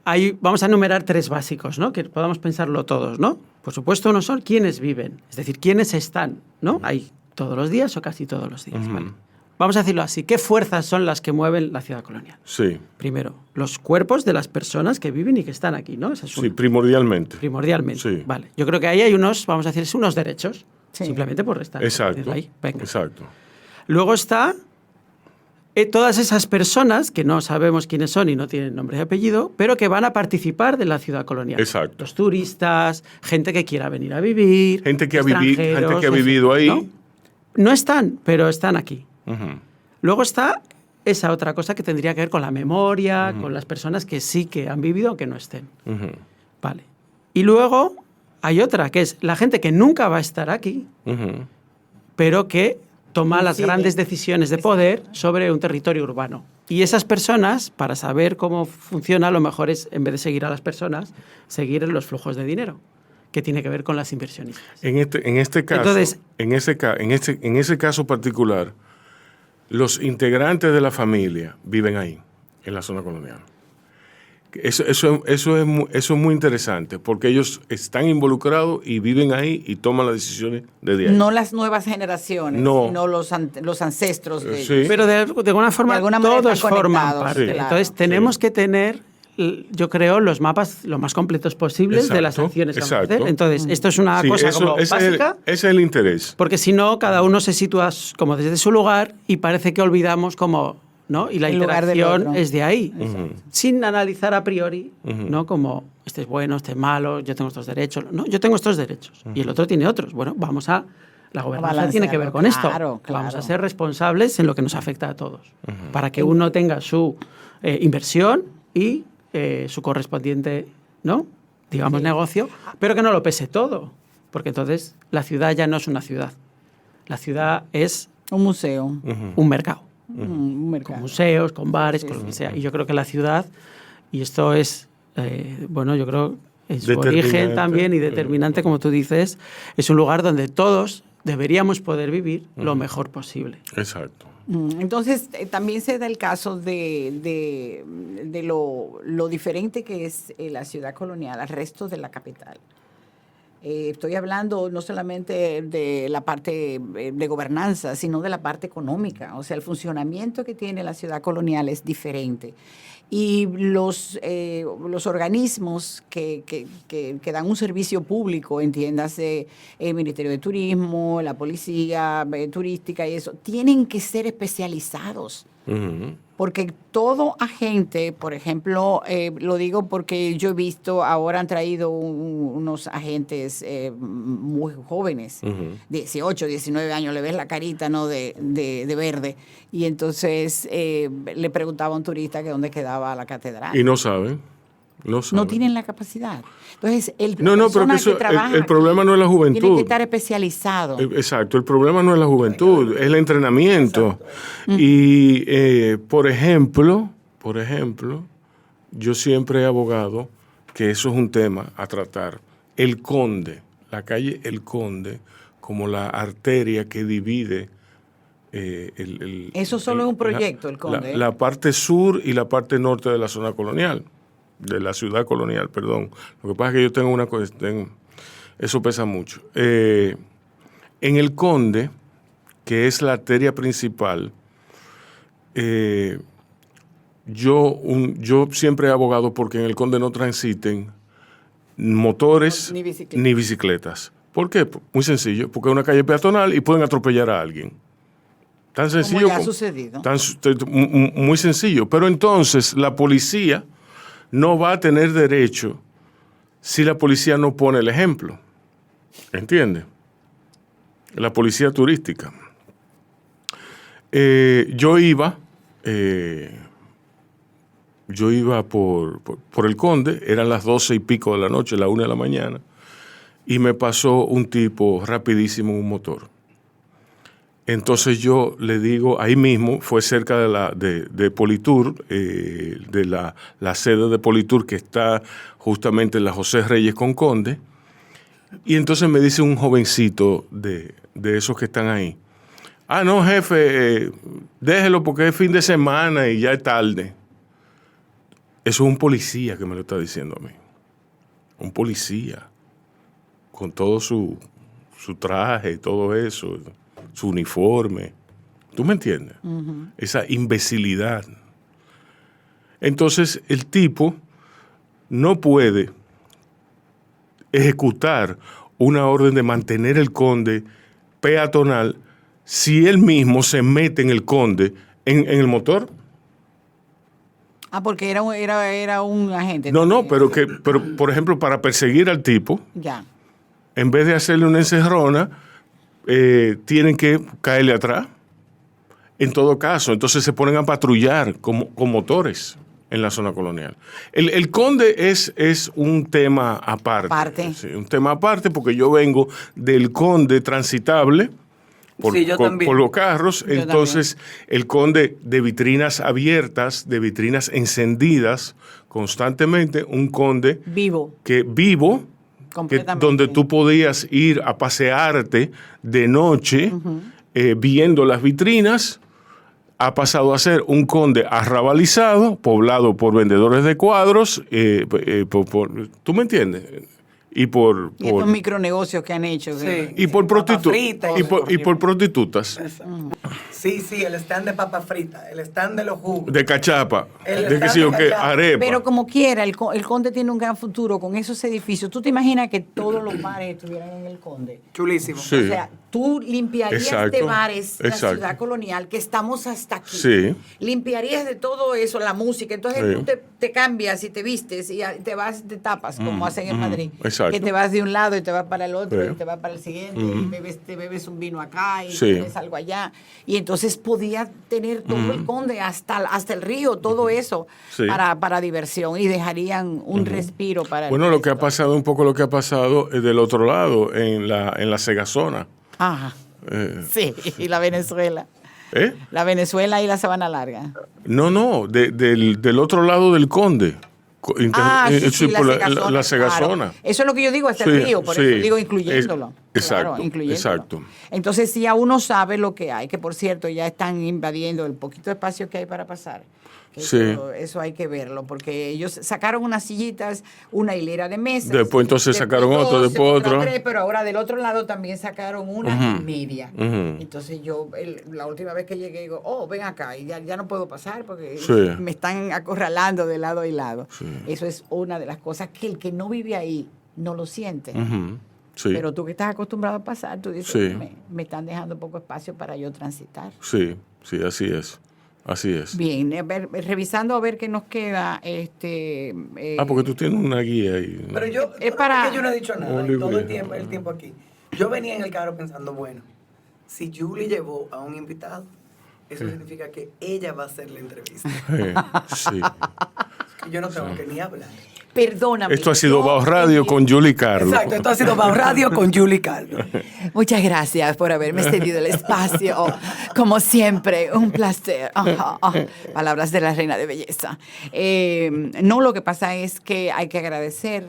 Ahí vamos a enumerar 3 básicos, ¿no? Que podamos pensarlo todos, ¿no? Por supuesto, uno son quienes viven, es decir, quienes están, ¿no? Ahí todos los días o casi todos los días, ¿vale? Vamos a decirlo así, ¿qué fuerzas son las que mueven la ciudad colonial? Sí. Primero, los cuerpos de las personas que viven y que están aquí, ¿no? Esa es Sí, primordialmente. Primordialmente, Sí. vale. Yo creo que ahí hay unos, vamos a decir, unos derechos, simplemente por estar. Exacto. Ahí. Venga. Exacto. Luego está todas esas personas que no sabemos quiénes son y no tienen nombre y apellido, pero que van a participar de la ciudad colonial. Exacto. Los turistas, gente que quiera venir a vivir, Gente que ha extranjeros, vivido ahí. ¿no? No están, pero están aquí. Ujú. Luego está esa otra cosa que tendría que ver con la memoria, con las personas que sí que han vivido aunque no estén. Ujú. Vale. Y luego hay otra, que es la gente que nunca va a estar aquí, Ujú. pero que toma las Decide. grandes decisiones de poder sobre un territorio urbano. Y esas personas, para saber cómo funciona, lo mejor es, en vez de seguir a las personas, seguir los flujos de dinero, que tiene que ver con las inversionistas. En este caso, Entonces- en ese caso particular, los integrantes de la familia viven ahí, en la zona colonial. Eso es muy interesante, porque ellos están involucrados y viven ahí y toman las decisiones desde ahí. No las nuevas generaciones, No. sino los ancestros de Sí. ellos. Pero de alguna forma, De alguna manera todos están forman conectados, parte. sí. Entonces Claro. tenemos que tener, yo creo, los mapas lo más completos posibles de las Exacto, acciones que vamos a hacer. exacto. Entonces, esto es una Sí, cosa eso- como ese básica, es el interés. porque si no, cada uno se sitúa como desde su lugar y parece que olvidamos como, ¿no? Y la El lugar del interacción otro. es de ahí, sin analizar a priori, ¿no? Como este es bueno, este es malo, yo tengo estos derechos. No, yo tengo estos derechos y el otro tiene otros. Bueno, vamos a... La gobernanza tiene que ver con esto. Claro, claro. Vamos a ser responsables en lo que nos afecta a todos, para que uno tenga su inversión y su correspondiente, ¿no? Digamos, negocio, pero que no lo pese todo, porque entonces la ciudad ya no es una ciudad. La ciudad es Un museo, un mercado, un mercado. con museos, con bares, Sí, con lo sí, que sea. Y yo creo que la ciudad, y esto es, bueno, yo creo en su Determinante. origen también y determinante, como tú dices, es un lugar donde todos deberíamos poder vivir lo mejor posible. Exacto. Entonces, también se da el caso de lo diferente que es la ciudad colonial al resto de la capital. Estoy hablando no solamente de la parte de gobernanza, sino de la parte económica. O sea, el funcionamiento que tiene la ciudad colonial es diferente. Y los organismos que dan un servicio público, entiéndase el Ministerio de Turismo, la Policía Turística y eso, tienen que ser especializados. Ujú. Porque todo agente, por ejemplo, lo digo porque yo he visto, ahora han traído unos agentes muy jóvenes, 18, 19 años, le ves la carita, ¿no? de verde. Y entonces le preguntaba a un turista que dónde quedaba la catedral. Y no saben. No saben. No tienen la capacidad. Entonces, No, pero que eso, el problema no es la juventud. Tiene que estar especializado. Exacto, el problema no es la juventud, es el entrenamiento. Y, por ejemplo, yo siempre he abogado que eso es un tema a tratar. El Conde, la calle El Conde, como la arteria que divide Eso solo es un proyecto, El Conde. La parte sur y la parte norte de la zona colonial, de la ciudad colonial, perdón. Lo que pasa es que yo tengo una cuestión, eso pesa mucho. En El Conde, que es la arteria principal, yo siempre he abogado porque en El Conde no transiten motores Ni bicicletas. ni bicicletas. ¿Por qué? Muy sencillo, porque es una calle peatonal y pueden atropellar a alguien. Tan sencillo. ya ha sucedido. Muy sencillo. Pero entonces la policía no va a tener derecho si la policía no pone el ejemplo. ¿Entiendes? La policía turística. Yo iba por el Conde, eran las 12 y pico de la noche, la 1 de la mañana, y me pasó un tipo rapidísimo en un motor. Entonces yo le digo, ahí mismo, fue cerca de Politur, de la sede de Politur que está justamente en la José Reyes con Conde, y entonces me dice un jovencito de esos que están ahí, no jefe, déjelo porque es fin de semana y ya es tarde. Eso es un policía que me lo está diciendo a mí, un policía, con todo su traje y todo eso, su uniforme. ¿Tú me entiendes? Uh-huh. Esa imbecilidad. Entonces, el tipo no puede ejecutar una orden de mantener el Conde peatonal si él mismo se mete en el Conde, en el motor. Porque era un agente. No, pero por ejemplo, para perseguir al tipo, ya, en vez de hacerle una encerrona, tienen que caerle atrás. En todo caso, entonces se ponen a patrullar con motores en la zona colonial. El Conde es un tema aparte. Sí, un tema aparte porque yo vengo del Conde transitable por los carros. Yo entonces, también. El Conde de vitrinas abiertas, de vitrinas encendidas constantemente, un Conde vivo. Donde tú podías ir a pasearte de noche, uh-huh, viendo las vitrinas, ha pasado a ser un Conde arrabalizado, poblado por vendedores de cuadros, ¿tú me entiendes? Y estos micronegocios que han hecho. Sí, y por prostitutas. Sí, el stand de papa frita, el stand de los jugos. De cachapa, arepa. Pero como quiera, el Conde tiene un gran futuro con esos edificios. ¿Tú te imaginas que todos los bares estuvieran en el Conde? Chulísimo. Sí. O sea, tú limpiarías de bares la ciudad colonial, que estamos hasta aquí. Sí. Limpiarías de todo eso, la música. Entonces tú te cambias y te vistes y te vas de tapas, como hacen en Madrid. Exacto. Que te vas de un lado y te vas para el otro y te vas para el siguiente y te bebes un vino acá y bebes algo allá. Y entonces podías tener todo el Conde hasta el río, todo eso para diversión y dejarían un respiro para Bueno, lo que ha pasado, un poco lo que ha pasado del otro lado, en la Segazona. Ajá. Sí, y la Venezuela. La Venezuela y la Sabana Larga. No, del otro lado del Conde. La Segazona. Claro. Eso es lo que yo digo, hasta el río, por eso digo incluyéndolo. Exacto. Entonces, si ya uno sabe lo que hay, que por cierto ya están invadiendo el poquito espacio que hay para pasar. Eso hay que verlo, porque ellos sacaron unas sillitas, una hilera de mesas. Después entonces sacaron otro, después otro. Pero ahora del otro lado también sacaron una media. Entonces yo, la última vez que llegué, digo, ven acá, y ya no puedo pasar porque me están acorralando de lado y lado. Sí. Eso es una de las cosas que el que no vive ahí no lo siente. Sí. Pero tú que estás acostumbrado a pasar, tú dices, me están dejando poco espacio para yo transitar. Sí, así es. Así es. Bien, revisando a ver qué nos queda. Porque tú tienes una guía ahí. Pero yo no he dicho nada todo el tiempo aquí. Yo venía en el carro pensando, bueno, si Julie llevó a un invitado, eso significa que ella va a hacer la entrevista. Sí. Yo no tengo que ni hablar. Perdóname. Esto ha sido Bao Radio con Julie Carlo. Exacto, esto ha sido Bao Radio con Julie Carlo. Muchas gracias por haberme cedido el espacio. Como siempre, un placer. Palabras de la reina de belleza. No, lo que pasa es que hay que agradecer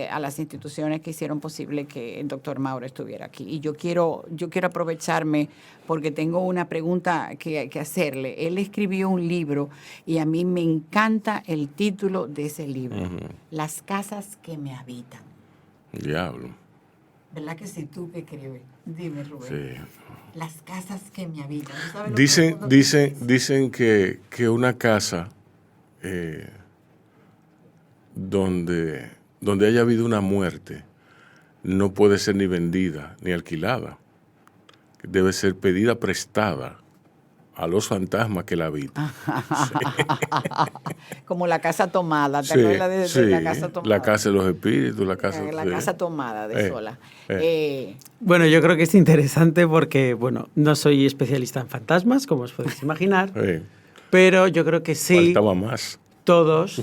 a las instituciones que hicieron posible que el doctor Mauro estuviera aquí. Y yo quiero aprovecharme porque tengo una pregunta que hacerle. Él escribió un libro y a mí me encanta el título de ese libro. Las casas que me habitan. Diablo. ¿Verdad que sí? Tú que escribes. Dime, Rubén. Sí. Las casas que me habitan. Dicen que una casa donde haya habido una muerte no puede ser ni vendida ni alquilada. Debe ser pedida prestada a los fantasmas que la habitan. Como la casa tomada, ¿te Sí, acuerdas de sí, la casa tomada? la casa de los espíritus, la casa... La sí. casa tomada de Sola. Bueno, yo creo que es interesante porque, bueno, no soy especialista en fantasmas, como os podéis imaginar, Sí. pero yo creo que sí, Faltaba más. todos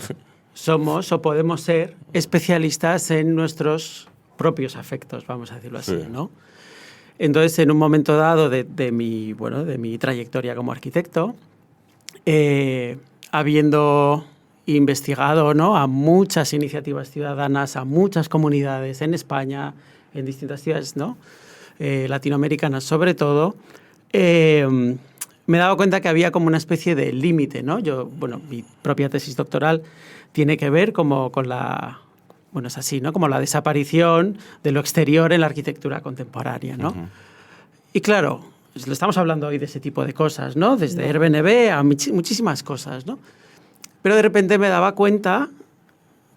somos o podemos ser especialistas en nuestros propios afectos, vamos a decirlo así, Sí. ¿no? Entonces, en un momento dado de mi trayectoria como arquitecto, habiendo investigado, ¿no?, a muchas iniciativas ciudadanas, a muchas comunidades en España, en distintas ciudades, ¿no?, latinoamericanas sobre todo, me he dado cuenta que había como una especie de límite, ¿no? Mi propia tesis doctoral tiene que ver como con la... Bueno, es así, ¿no? Como la desaparición de lo exterior en la arquitectura contemporánea, ¿no? Y claro, le estamos hablando hoy de ese tipo de cosas, ¿no? Desde Airbnb a muchísimas cosas, ¿no? Pero de repente me daba cuenta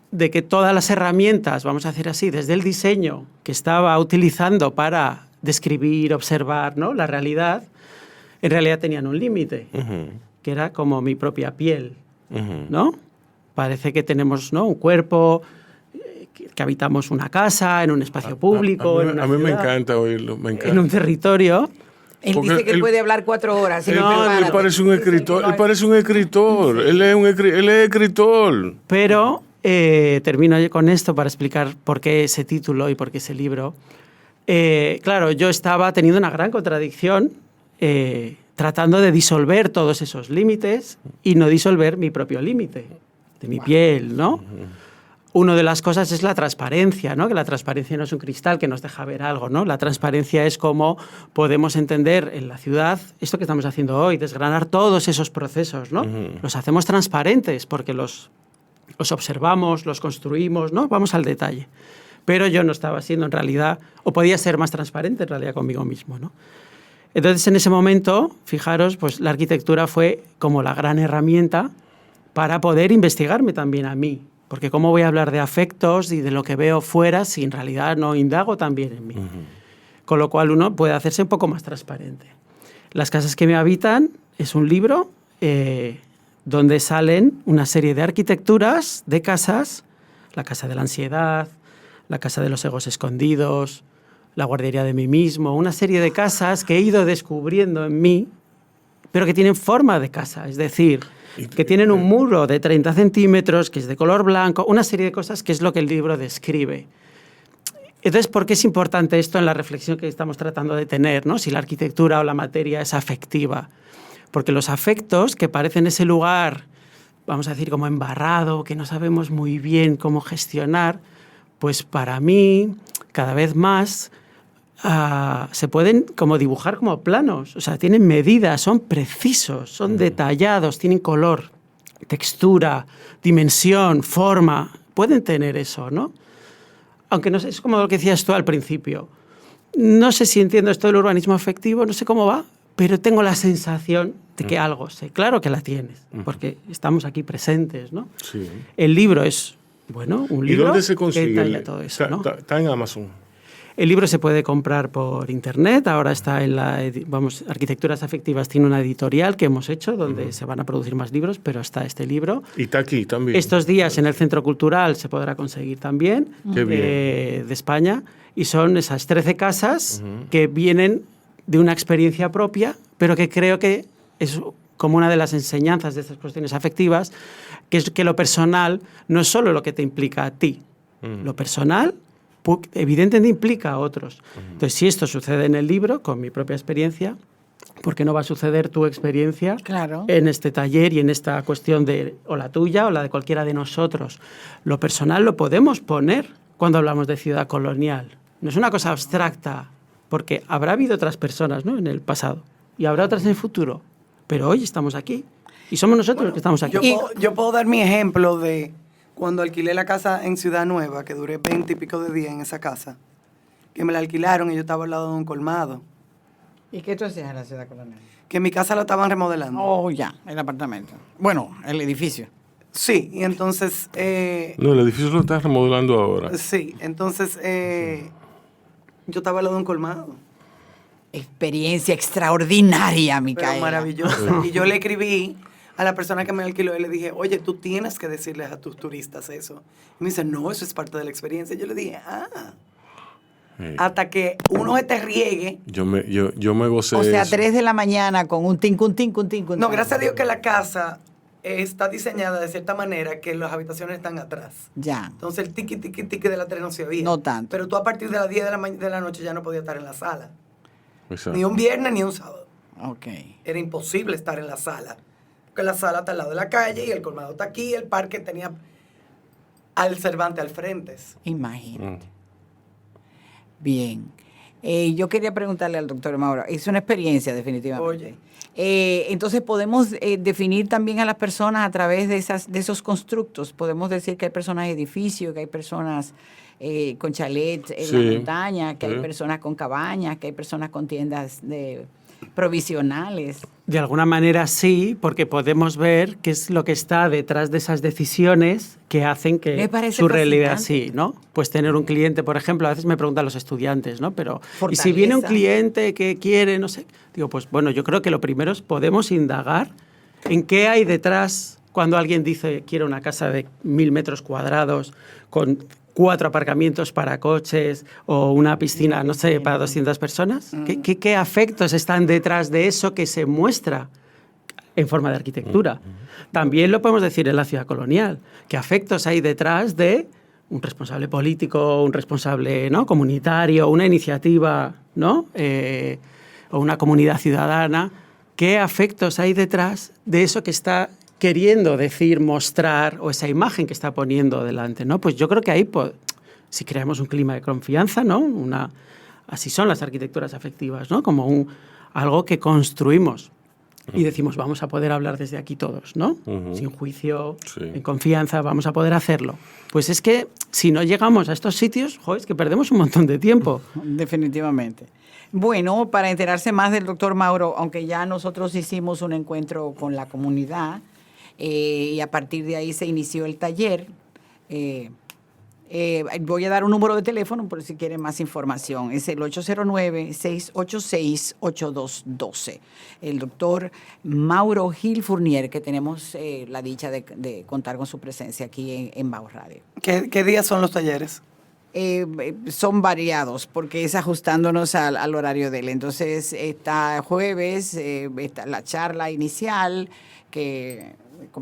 de que todas las herramientas, vamos a decir así, desde el diseño que estaba utilizando para describir, observar, ¿no?, la realidad, en realidad tenían un límite, que era como mi propia piel, ¿no? Parece que tenemos, ¿no?, un cuerpo, que habitamos una casa, en un espacio público, en una a mí me ciudad, encanta oírlo, me encanta. en un territorio. Él Porque dice que él él- puede hablar 4 horas. Él, No, él parece un escritor, él parece un escritor, él es escritor. Pero termino con esto para explicar por qué ese título y por qué ese libro. Claro, yo estaba teniendo una gran contradicción tratando de disolver todos esos límites y no disolver mi propio límite de mi piel, ¿no? Una de las cosas es la transparencia, ¿no? Que la transparencia no es un cristal que nos deja ver algo, ¿no? La transparencia es cómo podemos entender en la ciudad esto que estamos haciendo hoy, desgranar todos esos procesos, ¿no? Los hacemos transparentes porque los observamos, los construimos, ¿no? Vamos al detalle. Pero yo no estaba siendo en realidad, o podía ser más transparente en realidad conmigo mismo, ¿no? Entonces, en ese momento, fijaros, pues la arquitectura fue como la gran herramienta para poder investigarme también a mí. Porque ¿cómo voy a hablar de afectos y de lo que veo fuera si en realidad no indago también en mí? Con lo cual uno puede hacerse un poco más transparente. Las casas que me habitan es un libro donde salen una serie de arquitecturas de casas, la casa de la ansiedad, la casa de los egos escondidos, la guardería de mí mismo, una serie de casas que he ido descubriendo en mí, pero que tienen forma de casa, es decir, que tienen un muro de 30 centímetros, que es de color blanco, una serie de cosas que es lo que el libro describe. Entonces, ¿por qué es importante esto en la reflexión que estamos tratando de tener, ¿no? Si la arquitectura o la materia es afectiva? Porque los afectos que parecen ese lugar, vamos a decir, como embarrado, que no sabemos muy bien cómo gestionar, pues para mí, cada vez más, se pueden como dibujar como planos, o sea, tienen medidas, son precisos, son detallados, tienen color, textura, dimensión, forma, pueden tener eso, ¿no? Aunque no sé, es como lo que decías tú al principio. No sé si entiendo esto del urbanismo afectivo, no sé cómo va, pero tengo la sensación de que algo sé. Claro que la tienes, porque estamos aquí presentes, ¿no? Sí. El libro es, bueno, un ¿Y libro dónde se que consigue? detalla todo eso, ¿no? Está en Amazon. El libro se puede comprar por internet, ahora está en Arquitecturas Afectivas tiene una editorial que hemos hecho donde se van a producir más libros, pero está este libro. Y está aquí también. Estos días en el Centro Cultural se podrá conseguir también, Qué bien. de España, y son esas 13 casas que vienen de una experiencia propia, pero que creo que es como una de las enseñanzas de estas cuestiones afectivas, que es que lo personal no es solo lo que te implica a ti, lo personal evidentemente implica a otros. Entonces, si esto sucede en el libro, con mi propia experiencia, ¿por qué no va a suceder tu experiencia Claro. en este taller y en esta cuestión de o la tuya o la de cualquiera de nosotros? Lo personal lo podemos poner cuando hablamos de ciudad colonial. No es una cosa abstracta, porque habrá habido otras personas, ¿no?, en el pasado y habrá otras en el futuro, pero hoy estamos aquí y somos nosotros los que estamos aquí. Yo puedo dar mi ejemplo de cuando alquilé la casa en Ciudad Nueva, que duré 20 y pico de días en esa casa, que me la alquilaron y yo estaba al lado de un colmado, ¿Y qué tú hacías en la ciudad colonial? que mi casa la estaban remodelando. Oh, ya, el apartamento. Bueno, el edificio. Sí, y entonces, No, el edificio lo está remodelando ahora. sí, entonces Yo estaba al lado de un colmado. Experiencia extraordinaria, Micaela. Pero maravillosa. Y yo le escribí a la persona que me alquiló y le dije, oye, tú tienes que decirles a tus turistas eso. Y me dice, no, eso es parte de la experiencia. Y yo le dije, hasta que uno se te riegue. Yo me gocé O sea, eso. 3 de la mañana con un tin. No, gracias a Dios que la casa está diseñada de cierta manera que las habitaciones están atrás. Ya. Entonces el tiqui de la 3 no se oía. No tanto. Pero tú a partir de las 10 de la noche ya no podías estar en la sala. Exacto. Ni un viernes ni un sábado. Ok. Era imposible estar en la sala. Porque la sala está al lado de la calle y el colmado está aquí. El parque tenía al Cervantes al frente. Imagínate. Bien. Yo quería preguntarle al doctor Mauro, es una experiencia definitivamente. Entonces podemos definir también a las personas a través de esos constructos. Podemos decir que hay personas edificios, que hay personas con chalet en la montaña, que hay personas con cabañas, que hay personas con tiendas provisionales. De alguna manera sí, porque podemos ver qué es lo que está detrás de esas decisiones que hacen Me que parece su realidad fascinante. sí, ¿no? Pues tener un cliente, por ejemplo, a veces me preguntan los estudiantes, ¿no? Pero, ¿y si Fortaleza. viene un cliente que quiere, no sé? Digo, pues bueno, yo creo que lo primero es podemos indagar en qué hay detrás cuando alguien dice quiere una casa de 1.000 metros cuadrados con 4 aparcamientos para coches o una piscina, no sé, para 200 personas. ¿Qué afectos están detrás de eso que se muestra en forma de arquitectura? También lo podemos decir en la ciudad colonial. ¿Qué afectos hay detrás de un responsable político, un responsable, ¿no?, comunitario, una iniciativa, ¿no?, o una comunidad ciudadana? ¿Qué afectos hay detrás de eso que está queriendo decir, mostrar, o esa imagen que está poniendo delante, ¿no? Pues yo creo que ahí, si creamos un clima de confianza, ¿no? Así son las arquitecturas afectivas, ¿no? Como algo que construimos y decimos, vamos a poder hablar desde aquí todos, ¿no? Sin juicio, en confianza, vamos a poder hacerlo. Pues es que si no llegamos a estos sitios, es que perdemos un montón de tiempo. Definitivamente. Bueno, para enterarse más del doctor Mauro, aunque ya nosotros hicimos un encuentro con la comunidad, y a partir de ahí se inició el taller. Voy a dar un número de teléfono por si quieren más información. Es el 809-686-8212. El doctor Mauro Gil Fournier, que tenemos la dicha de contar con su presencia aquí en Bajo Radio. ¿Qué días son los talleres? Son variados porque es ajustándonos al horario de él. Entonces está jueves, está la charla inicial que...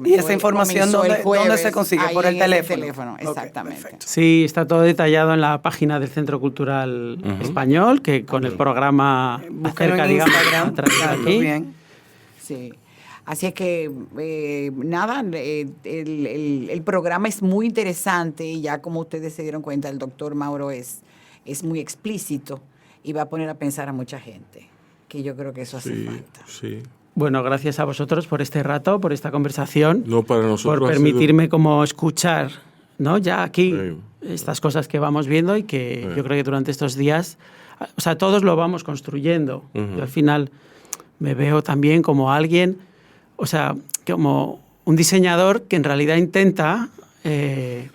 ¿Y esa información dónde se consigue? ¿Por el teléfono? Exactamente. Okay, sí, está todo detallado en la página del Centro Cultural Español, que con el programa Búsquenlo en Instagram, aquí. Bien. Sí. Así es que, nada, el programa es muy interesante y ya como ustedes se dieron cuenta, el doctor Mauro es muy explícito y va a poner a pensar a mucha gente, que yo creo que eso hace falta. Sí. Bueno, gracias a vosotros por este rato, por esta conversación, No, para nosotros por ha permitirme como escuchar, ¿no?, ya aquí estas cosas que vamos viendo y que yo creo que durante estos días, o sea, todos lo vamos construyendo. Yo al final me veo también como alguien, o sea, como un diseñador que en realidad intenta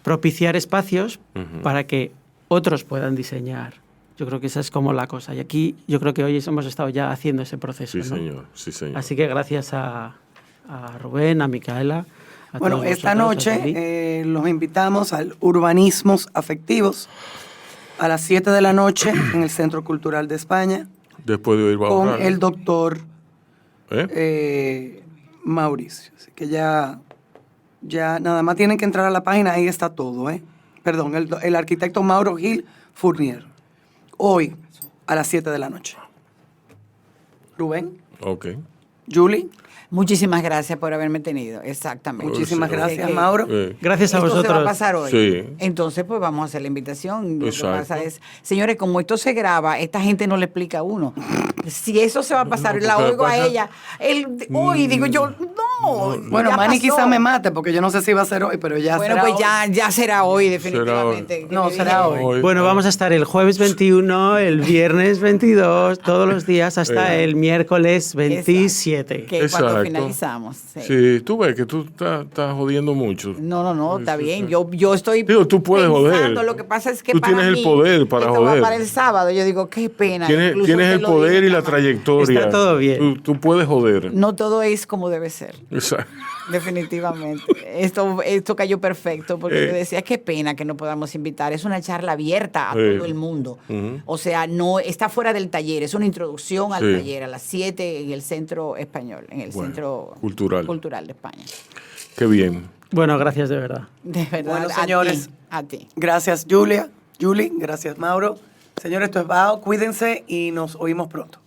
propiciar espacios para que otros puedan diseñar. Yo creo que esa es como la cosa. Y aquí yo creo que hoy hemos estado ya haciendo ese proceso. Sí, ¿no? señor. Sí, señor. Así que gracias a Rubén, a Micaela. Bueno, todos esta vosotros, a David. noche los invitamos al Urbanismos Afectivos a las 7 de la noche en el Centro Cultural de España Después de oír Bajo con Radio. el doctor Mauricio. Así que ya nada más tienen que entrar a la página, ahí está todo. Perdón, el arquitecto Mauro Gil Fournier. Hoy a las 7 de la noche. Rubén, Ok. Julie, Muchísimas gracias por haberme tenido, exactamente. muchísimas sí. gracias, Que- Mauro. Gracias a esto vosotros. se va a pasar hoy. Sí. Entonces, pues vamos a hacer la invitación. Lo que Exacto. pasa es, señores, como esto se graba, esta gente no le explica a uno. Si eso se va a pasar, No, la porque oigo a pasa- ella. Hoy digo yo, no, Bueno, ya Manny pasó. quizá me mate porque yo no sé si va a ser hoy, pero ya Bueno, será pues hoy. ya será hoy, definitivamente. No, Que me será dije- hoy. Bueno, vamos a estar el jueves 21, el viernes 22, todos los días hasta el miércoles 27. Que cuando Exacto. finalizamos. Sí. Sí, tú ves que tú estás jodiendo mucho. No, está Sí, bien. sí. Yo estoy Digo, tú puedes pensando, joder. lo que pasa es que Tú para tienes el mí, poder para esto va joder. para el sábado. Yo digo, qué pena. Tienes Incluso usted el lo poder dijo, y la Tamara. trayectoria. Está todo bien. Tú puedes joder. No todo es como debe ser. Exacto. Definitivamente. Esto cayó perfecto porque yo decía, qué pena que no podamos invitar. Es una charla abierta a todo el mundo. O sea, no está fuera del taller, es una introducción al Sí. taller a las 7 en el Centro Español, en el Bueno, Centro cultural. de España. Qué bien. Bueno, gracias de verdad. De verdad, Bueno, a señores. ti, a ti. Gracias, Julie, gracias, Mauro. Señores, esto es Bao, cuídense y nos oímos pronto.